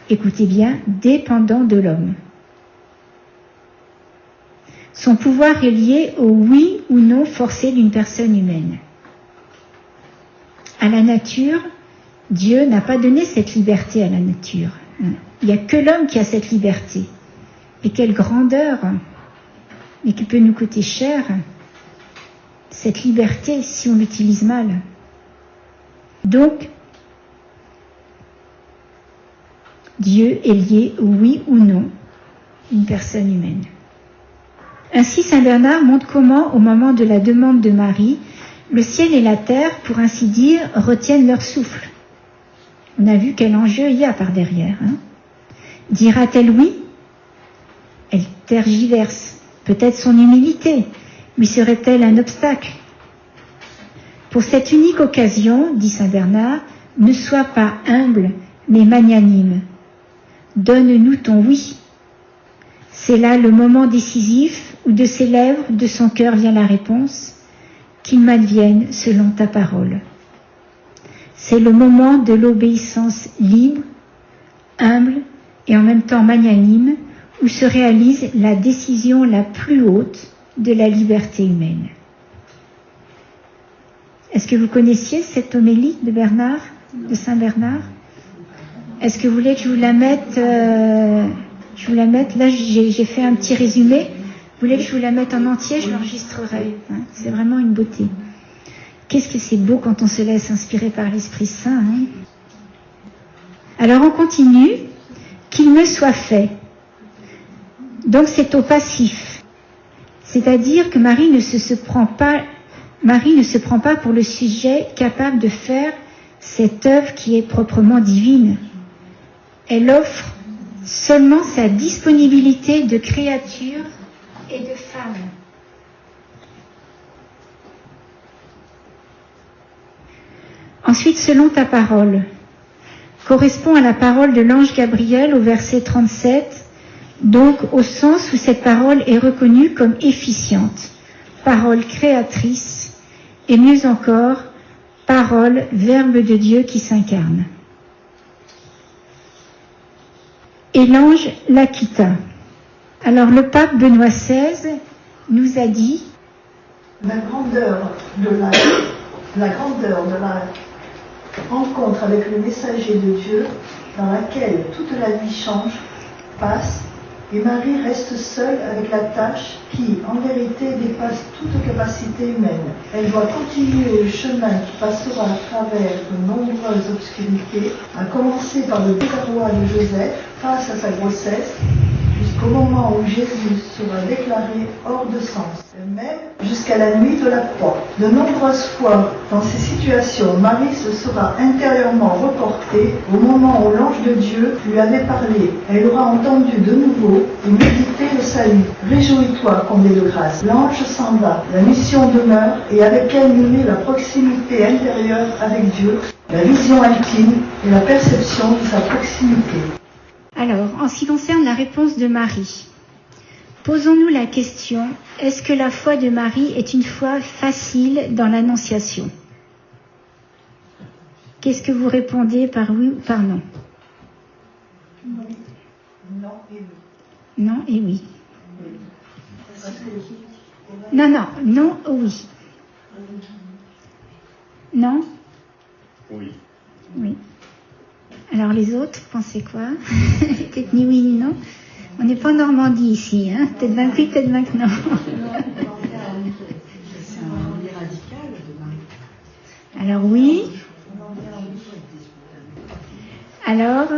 écoutez bien, dépendant de l'homme. Son pouvoir est lié au oui ou non forcé d'une personne humaine. À la nature, Dieu n'a pas donné cette liberté à la nature. Il n'y a que l'homme qui a cette liberté. Et quelle grandeur, mais qui peut nous coûter cher, cette liberté si on l'utilise mal. Donc, Dieu est lié au oui ou non d'une personne humaine. Ainsi, saint Bernard montre comment, au moment de la demande de Marie, le ciel et la terre, pour ainsi dire, retiennent leur souffle. On a vu quel enjeu il y a par derrière. Dira-t-elle oui? Elle tergiverse. Peut-être son humilité lui serait-elle un obstacle? Pour cette unique occasion, dit saint Bernard, ne sois pas humble, mais magnanime. Donne-nous ton oui. C'est là le moment décisif où de ses lèvres, de son cœur vient la réponse, qu'il m'advienne selon ta parole. C'est le moment de l'obéissance libre, humble et en même temps magnanime, où se réalise la décision la plus haute de la liberté humaine. Est-ce que vous connaissiez cette homélie de Bernard, de saint Bernard? Est-ce que vous voulez que je vous la mette là, j'ai fait un petit résumé. Vous voulez que je vous la mette en entier? Je l'enregistrerai. C'est vraiment une beauté. Qu'est-ce que c'est beau quand on se laisse inspirer par l'Esprit Saint. Alors on continue. Qu'il me soit fait. Donc c'est au passif. C'est-à-dire que Marie ne se prend pas pour le sujet capable de faire cette œuvre qui est proprement divine. Elle offre seulement sa disponibilité de créature et de femme. Ensuite, selon ta parole, correspond à la parole de l'ange Gabriel au verset 37, donc au sens où cette parole est reconnue comme efficiente, parole créatrice, et mieux encore, parole, verbe de Dieu qui s'incarne. Et l'ange la quitta. Alors le pape Benoît XVI nous a dit la grandeur de la rencontre avec le messager de Dieu, dans laquelle toute la vie change, passe, et Marie reste seule avec la tâche qui, en vérité, dépasse toute capacité humaine. Elle doit continuer le chemin qui passera à travers de nombreuses obscurités, à commencer par le désarroi de Joseph face à sa grossesse, jusqu'au moment où Jésus sera déclaré hors de sens, et même jusqu'à la nuit de la croix. De nombreuses fois, dans ces situations, Marie se sera intérieurement reportée au moment où l'ange de Dieu lui avait parlé. Elle aura entendu de nouveau et médité le salut. Réjouis-toi, comblée de grâce. L'ange s'en va, la mission demeure, et avec elle nous met la proximité intérieure avec Dieu, la vision intime et la perception de sa proximité. Alors, en ce qui concerne la réponse de Marie, posons-nous la question, est-ce que la foi de Marie est une foi facile dans l'annonciation? Qu'est-ce que vous répondez par oui ou par non? Non et oui. Non et oui. Non ou oui. Non? Oui. Oui. Alors les autres, pensez quoi? Peut-être ni oui ni non. On n'est pas en Normandie ici, hein? Peut-être 20 oui, peut-être 20 non. Alors oui. Alors,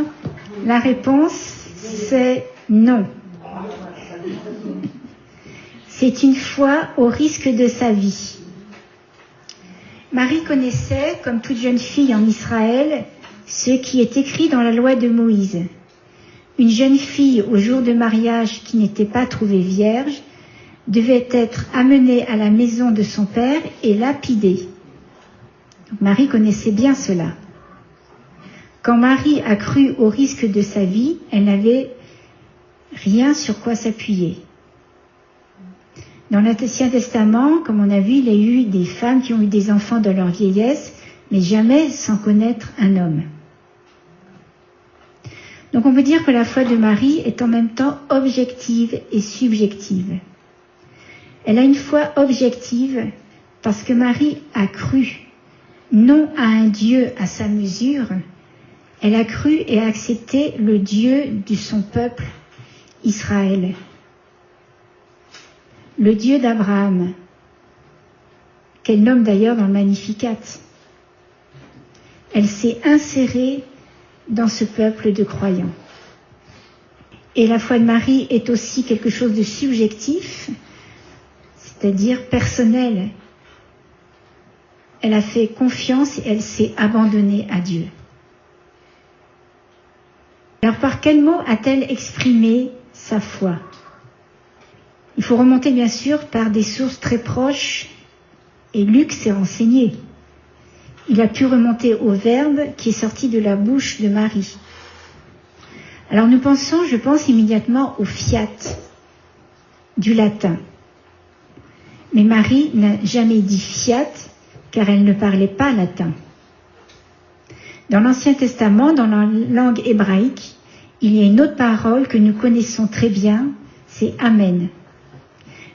la réponse, c'est non. C'est une foi au risque de sa vie. Marie connaissait, comme toute jeune fille en Israël, ce qui est écrit dans la loi de Moïse. Une jeune fille au jour de mariage qui n'était pas trouvée vierge devait être amené à la maison de son père et lapidé. Donc, Marie connaissait bien cela. Quand Marie a cru au risque de sa vie, elle n'avait rien sur quoi s'appuyer. Dans l'Ancien Testament, comme on a vu, il y a eu des femmes qui ont eu des enfants dans leur vieillesse, mais jamais sans connaître un homme. Donc on peut dire que la foi de Marie est en même temps objective et subjective. Elle a une foi objective parce que Marie a cru, non à un Dieu à sa mesure, elle a cru et a accepté le Dieu de son peuple, Israël. Le Dieu d'Abraham, qu'elle nomme d'ailleurs dans le Magnificat. Elle s'est insérée dans ce peuple de croyants. Et la foi de Marie est aussi quelque chose de subjectif, c'est-à-dire personnel. Elle a fait confiance et elle s'est abandonnée à Dieu. Alors par quels mots a-t-elle exprimé sa foi ? Il faut remonter bien sûr par des sources très proches, et Luc s'est renseigné. Il a pu remonter au verbe qui est sorti de la bouche de Marie. Alors nous pensons, je pense immédiatement au fiat, du latin. Mais Marie n'a jamais dit fiat, car elle ne parlait pas latin. Dans l'Ancien Testament, dans la langue hébraïque, il y a une autre parole que nous connaissons très bien, c'est Amen.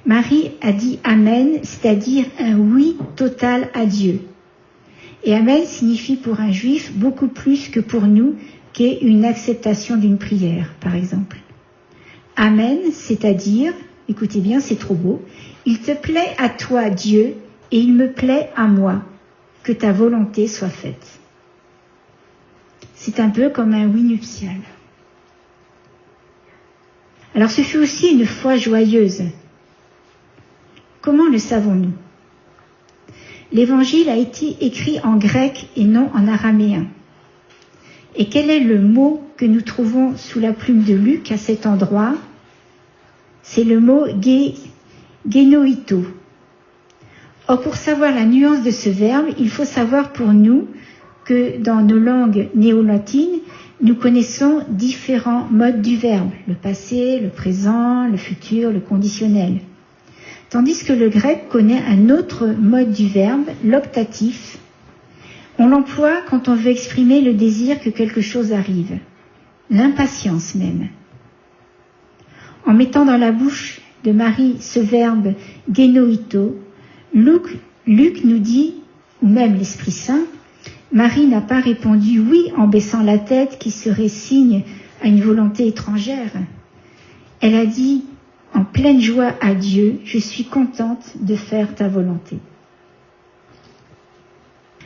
Marie a dit Amen, c'est-à-dire un oui total à Dieu. Et Amen signifie pour un juif beaucoup plus que pour nous, qu'est une acceptation d'une prière, par exemple. Amen, c'est-à-dire, écoutez bien, c'est trop beau, il te plaît à toi, Dieu, et il me plaît à moi, que ta volonté soit faite. C'est un peu comme un oui nuptial. Alors ce fut aussi une foi joyeuse. Comment le savons-nous ? L'évangile a été écrit en grec et non en araméen. Et quel est le mot que nous trouvons sous la plume de Luc à cet endroit ? C'est le mot génoïto. Or, pour savoir la nuance de ce verbe, il faut savoir pour nous que dans nos langues néo-latines, nous connaissons différents modes du verbe, le passé, le présent, le futur, le conditionnel. Tandis que le grec connaît un autre mode du verbe, l'optatif. On l'emploie quand on veut exprimer le désir que quelque chose arrive, l'impatience même. En mettant dans la bouche de Marie ce verbe génoïto, Luc nous dit, ou même l'Esprit Saint, Marie n'a pas répondu oui en baissant la tête qui serait signe à une volonté étrangère. Elle a dit en pleine joie à Dieu, je suis contente de faire ta volonté.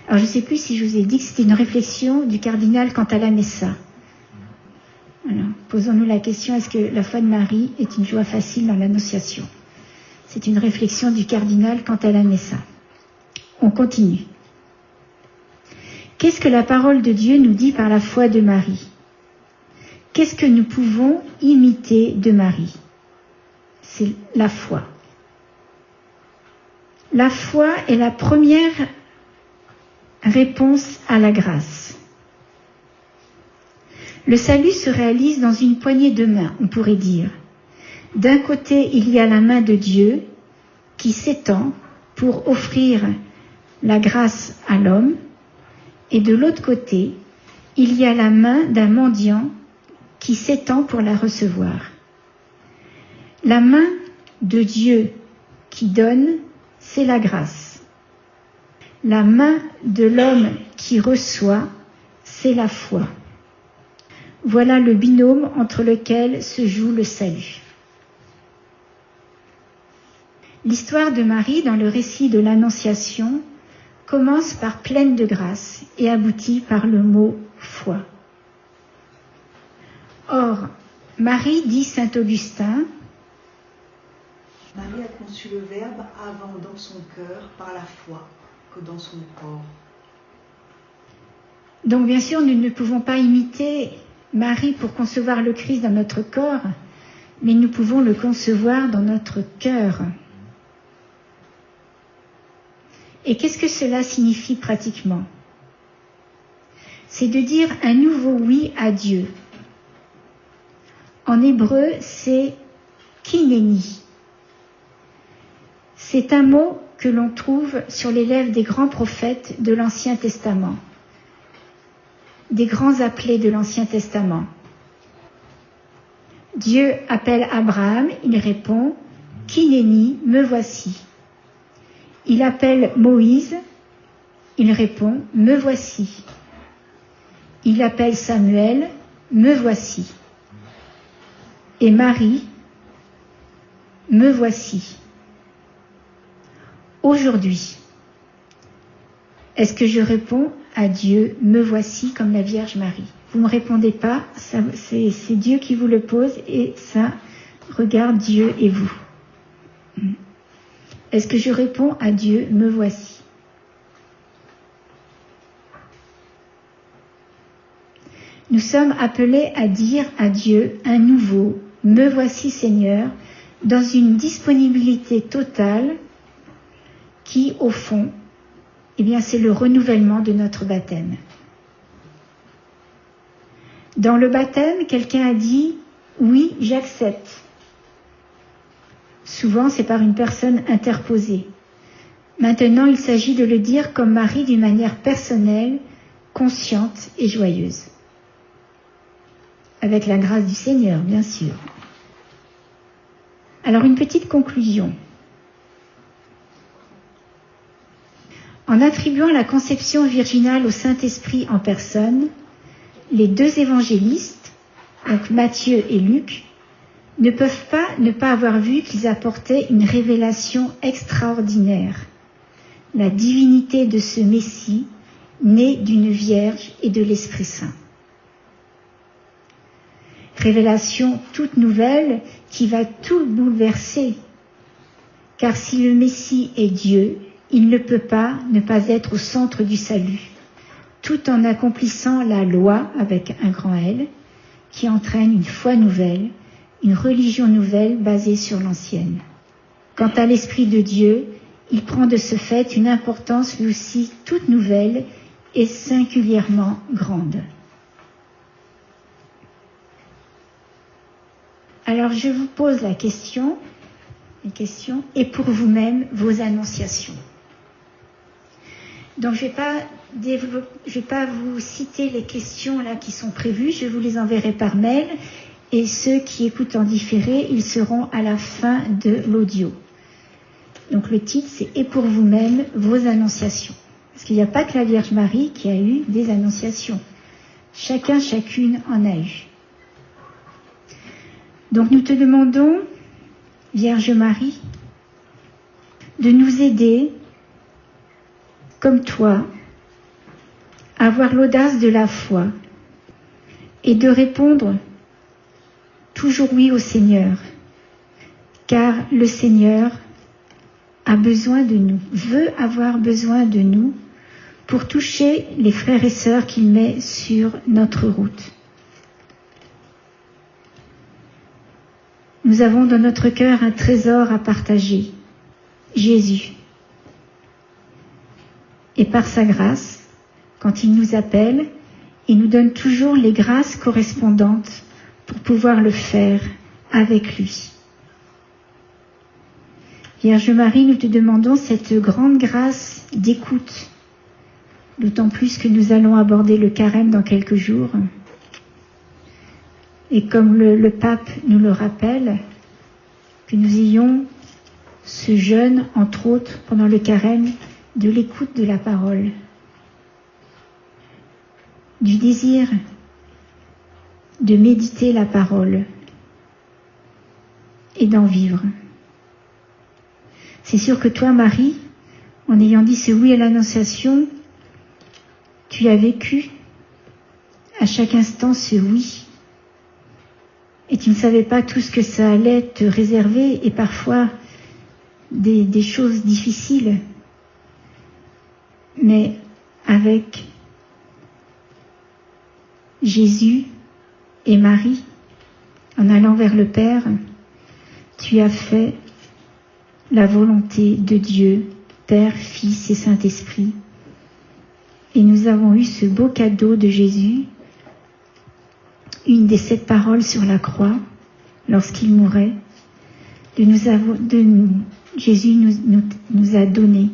Alors je ne sais plus si je vous ai dit que c'était une réflexion du cardinal quant à la Messa. Alors, posons-nous la question, est-ce que la foi de Marie est une joie facile dans l'Annonciation ? C'est une réflexion du cardinal quant à la Messa. On continue. Qu'est-ce que la parole de Dieu nous dit par la foi de Marie ? Qu'est-ce que nous pouvons imiter de Marie ? C'est la foi. La foi est la première réponse à la grâce. Le salut se réalise dans une poignée de mains, on pourrait dire. D'un côté, il y a la main de Dieu qui s'étend pour offrir la grâce à l'homme, et de l'autre côté, il y a la main d'un mendiant qui s'étend pour la recevoir. La main de Dieu qui donne, c'est la grâce. La main de l'homme qui reçoit, c'est la foi. Voilà le binôme entre lequel se joue le salut. L'histoire de Marie dans le récit de l'Annonciation commence par pleine de grâce et aboutit par le mot foi. Or, Marie, dit saint Augustin, Marie a conçu le Verbe avant dans son cœur par la foi que dans son corps. Donc bien sûr, nous ne pouvons pas imiter Marie pour concevoir le Christ dans notre corps, mais nous pouvons le concevoir dans notre cœur. Et qu'est-ce que cela signifie pratiquement? C'est de dire un nouveau oui à Dieu. En hébreu, c'est kineni. C'est un mot que l'on trouve sur les lèvres des grands prophètes de l'Ancien Testament, des grands appelés de l'Ancien Testament. Dieu appelle Abraham, il répond « Kineni, me voici ». Il appelle Moïse, il répond « Me voici ». Il appelle Samuel, « Me voici ». Et Marie, « Me voici ». Aujourd'hui, est-ce que je réponds à Dieu, me voici comme la Vierge Marie? Vous ne me répondez pas, c'est Dieu qui vous le pose et ça regarde Dieu et vous. Est-ce que je réponds à Dieu, me voici? Nous sommes appelés à dire à Dieu un nouveau, me voici Seigneur, dans une disponibilité totale qui, au fond, eh bien, c'est le renouvellement de notre baptême. Dans le baptême, quelqu'un a dit « Oui, j'accepte ». Souvent, c'est par une personne interposée. Maintenant, il s'agit de le dire comme Marie d'une manière personnelle, consciente et joyeuse. Avec la grâce du Seigneur, bien sûr. Alors, une petite conclusion. En attribuant la conception virginale au Saint-Esprit en personne, les deux évangélistes, donc Matthieu et Luc, ne peuvent pas ne pas avoir vu qu'ils apportaient une révélation extraordinaire, la divinité de ce Messie, né d'une Vierge et de l'Esprit Saint. Révélation toute nouvelle qui va tout bouleverser, car si le Messie est Dieu, il ne peut pas ne pas être au centre du salut, tout en accomplissant la loi avec un grand L, qui entraîne une foi nouvelle, une religion nouvelle basée sur l'ancienne. Quant à l'Esprit de Dieu, il prend de ce fait une importance lui aussi toute nouvelle et singulièrement grande. Alors je vous pose la question, et pour vous-même, vos annonciations. Donc je vais pas vous citer les questions là qui sont prévues, je vous les enverrai par mail, et ceux qui écoutent en différé, ils seront à la fin de l'audio. Donc le titre, c'est « Et pour vous-même, vos annonciations ». Parce qu'il n'y a pas que la Vierge Marie qui a eu des annonciations. Chacune en a eu. Donc nous te demandons, Vierge Marie, de nous aider, comme toi, à avoir l'audace de la foi et de répondre toujours oui au Seigneur, car le Seigneur a besoin de nous, veut avoir besoin de nous pour toucher les frères et sœurs qu'il met sur notre route. Nous avons dans notre cœur un trésor à partager, Jésus. Et par sa grâce, quand il nous appelle, il nous donne toujours les grâces correspondantes pour pouvoir le faire avec lui. Vierge Marie, nous te demandons cette grande grâce d'écoute, d'autant plus que nous allons aborder le carême dans quelques jours. Et comme le pape nous le rappelle, que nous ayons ce jeûne, entre autres, pendant le carême, de l'écoute de la parole, du désir de méditer la parole et d'en vivre. C'est sûr que toi, Marie, en ayant dit ce oui à l'Annonciation, tu as vécu à chaque instant ce oui. Et tu ne savais pas tout ce que ça allait te réserver et parfois des choses difficiles. Mais avec Jésus et Marie, en allant vers le Père, tu as fait la volonté de Dieu, Père, Fils et Saint-Esprit. Et nous avons eu ce beau cadeau de Jésus, une des 7 paroles sur la croix, lorsqu'il mourait, Jésus nous a donné.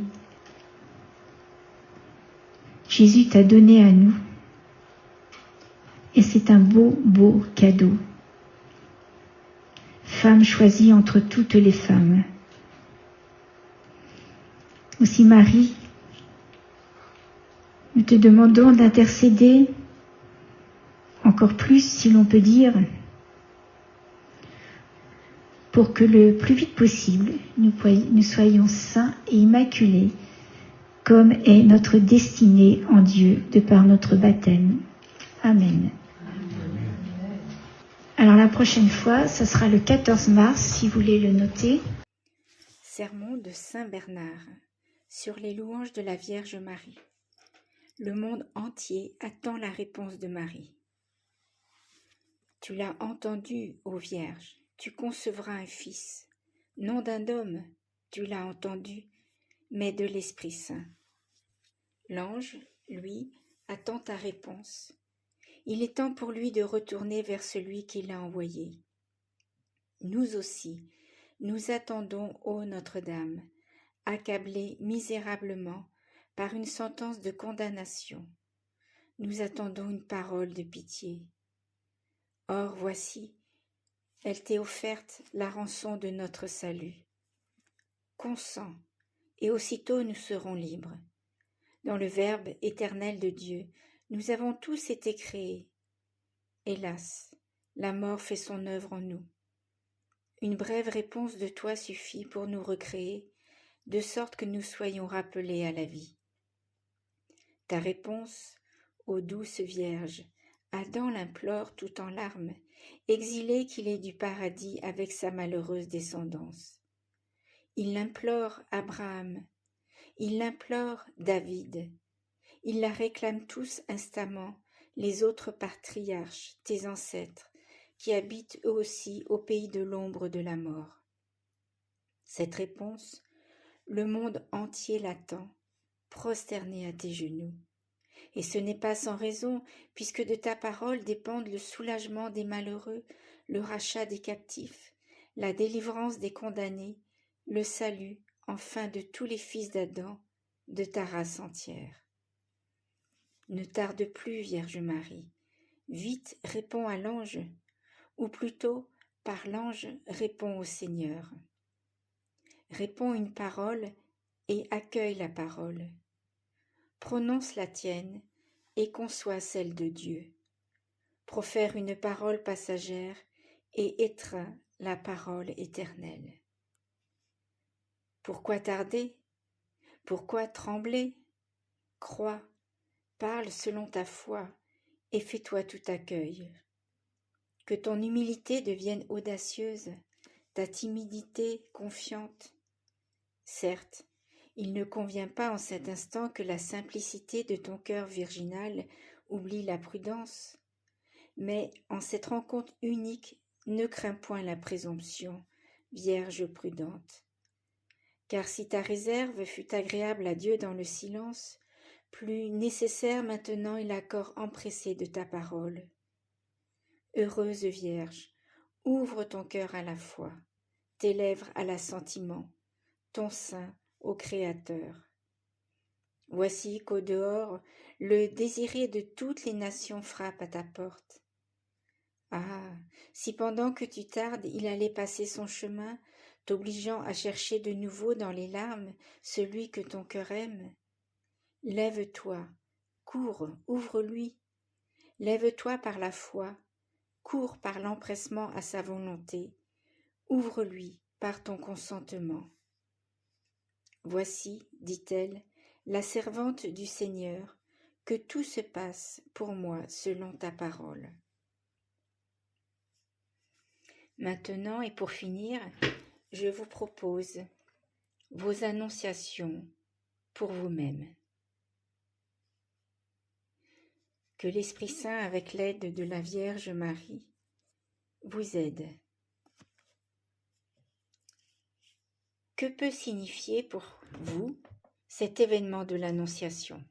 Jésus t'a donné à nous. Et c'est un beau, beau cadeau. Femme choisie entre toutes les femmes. Aussi Marie, nous te demandons d'intercéder encore plus, si l'on peut dire, pour que le plus vite possible, nous soyons saints et immaculés, comme est notre destinée en Dieu de par notre baptême. Amen. Alors la prochaine fois, ce sera le 14 mars, si vous voulez le noter. Sermon de Saint Bernard sur les louanges de la Vierge Marie. Le monde entier attend la réponse de Marie. Tu l'as entendu, ô Vierge, tu concevras un fils, non d'un homme, tu l'as entendu, mais de l'Esprit Saint. L'ange, lui, attend ta réponse. Il est temps pour lui de retourner vers celui qui l'a envoyé. Nous aussi, nous attendons, ô Notre-Dame, accablés misérablement par une sentence de condamnation. Nous attendons une parole de pitié. Or, voici, elle t'est offerte la rançon de notre salut. Consens, et aussitôt nous serons libres. Dans le Verbe éternel de Dieu, nous avons tous été créés. Hélas, la mort fait son œuvre en nous. Une brève réponse de toi suffit pour nous recréer, de sorte que nous soyons rappelés à la vie. Ta réponse, ô douce Vierge, Adam l'implore tout en larmes, exilé qu'il est du paradis avec sa malheureuse descendance. Il l'implore Abraham, il l'implore David, il la réclame tous instamment, les autres patriarches, tes ancêtres, qui habitent eux aussi au pays de l'ombre de la mort. Cette réponse, le monde entier l'attend, prosterné à tes genoux. Et ce n'est pas sans raison, puisque de ta parole dépendent le soulagement des malheureux, le rachat des captifs, la délivrance des condamnés, le salut, enfin de tous les fils d'Adam, de ta race entière. Ne tarde plus, Vierge Marie, vite réponds à l'ange, ou plutôt, par l'ange, réponds au Seigneur. Réponds une parole et accueille la parole. Prononce la tienne et conçois celle de Dieu. Profère une parole passagère et étreins la parole éternelle. Pourquoi tarder? Pourquoi trembler? Crois, parle selon ta foi et fais-toi tout accueil. Que ton humilité devienne audacieuse, ta timidité confiante. Certes, il ne convient pas en cet instant que la simplicité de ton cœur virginal oublie la prudence, mais en cette rencontre unique, ne crains point la présomption, Vierge prudente. Car si ta réserve fut agréable à Dieu dans le silence, plus nécessaire maintenant est l'accord empressé de ta parole. Heureuse Vierge, ouvre ton cœur à la foi, tes lèvres à l'assentiment, ton sein au Créateur. Voici qu'au dehors, le désiré de toutes les nations frappe à ta porte. Ah, si pendant que tu tardes, il allait passer son chemin, t'obligeant à chercher de nouveau dans les larmes celui que ton cœur aime. Lève-toi, cours, ouvre-lui. Lève-toi par la foi, cours par l'empressement à sa volonté, ouvre-lui par ton consentement. Voici, dit-elle, la servante du Seigneur, que tout se passe pour moi selon ta parole. Maintenant et pour finir, je vous propose vos annonciations pour vous-même. Que l'Esprit Saint, avec l'aide de la Vierge Marie, vous aide. Que peut signifier pour vous cet événement de l'Annonciation?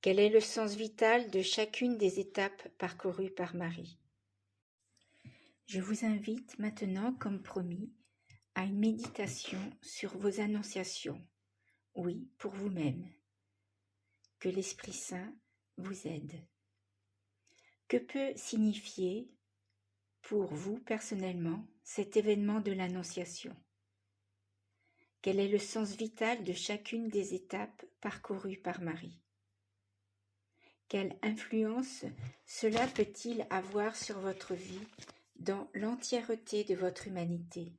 Quel est le sens vital de chacune des étapes parcourues par Marie? Je vous invite maintenant, comme promis, à une méditation sur vos annonciations, oui, pour vous-même. Que l'Esprit Saint vous aide. Que peut signifier pour vous personnellement cet événement de l'Annonciation? Quel est le sens vital de chacune des étapes parcourues par Marie? Quelle influence cela peut-il avoir sur votre vie dans l'entièreté de votre humanité?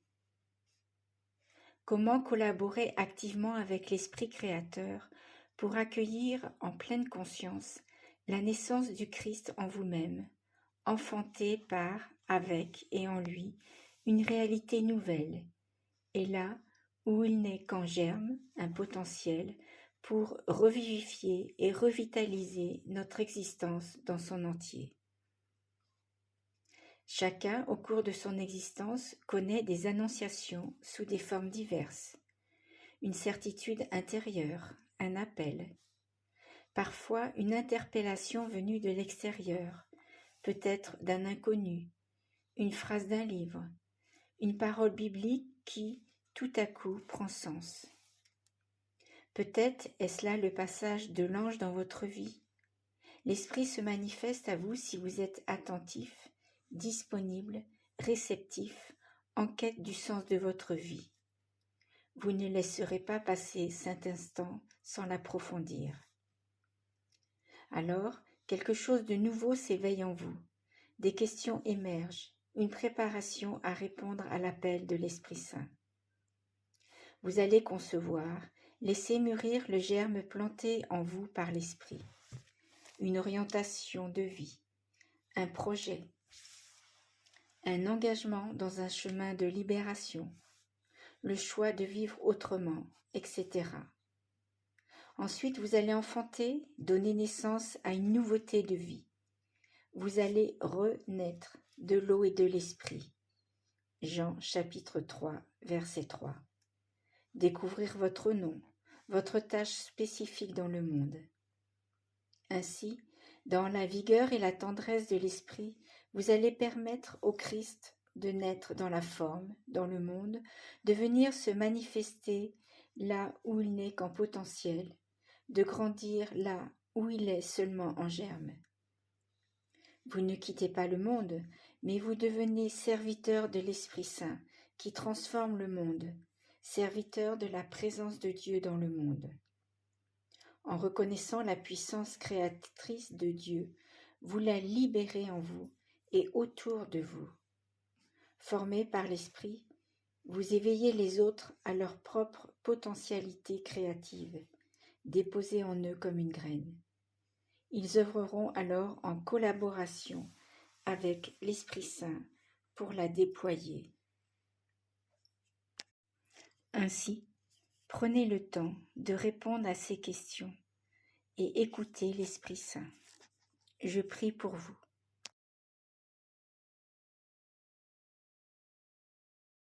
Comment collaborer activement avec l'Esprit créateur pour accueillir en pleine conscience la naissance du Christ en vous-même, enfanté par, avec et en lui, une réalité nouvelle, et là où il n'est qu'en germe, un potentiel pour revivifier et revitaliser notre existence dans son entier. Chacun, au cours de son existence, connaît des annonciations sous des formes diverses, une certitude intérieure, un appel, parfois une interpellation venue de l'extérieur, peut-être d'un inconnu, une phrase d'un livre, une parole biblique qui, tout à coup, prend sens. Peut-être est-ce là le passage de l'ange dans votre vie. L'Esprit se manifeste à vous si vous êtes attentif, disponible, réceptif, en quête du sens de votre vie. Vous ne laisserez pas passer cet instant sans l'approfondir. Alors, quelque chose de nouveau s'éveille en vous. Des questions émergent, une préparation à répondre à l'appel de l'Esprit Saint. Vous allez concevoir, laisser mûrir le germe planté en vous par l'Esprit. Une orientation de vie, un projet, un engagement dans un chemin de libération, le choix de vivre autrement, etc. Ensuite, vous allez enfanter, donner naissance à une nouveauté de vie. Vous allez renaître de l'eau et de l'esprit. Jean chapitre 3, verset 3. Découvrir votre nom, votre tâche spécifique dans le monde. Ainsi, dans la vigueur et la tendresse de l'esprit, vous allez permettre au Christ de naître dans la forme, dans le monde, de venir se manifester là où il n'est qu'en potentiel, de grandir là où il est seulement en germe. Vous ne quittez pas le monde, mais vous devenez serviteur de l'Esprit Saint qui transforme le monde, serviteur de la présence de Dieu dans le monde. En reconnaissant la puissance créatrice de Dieu, vous la libérez en vous et autour de vous. Formés par l'Esprit, vous éveillez les autres à leur propre potentialité créative, déposée en eux comme une graine. Ils œuvreront alors en collaboration avec l'Esprit Saint pour la déployer. Ainsi, prenez le temps de répondre à ces questions et écoutez l'Esprit Saint. Je prie pour vous.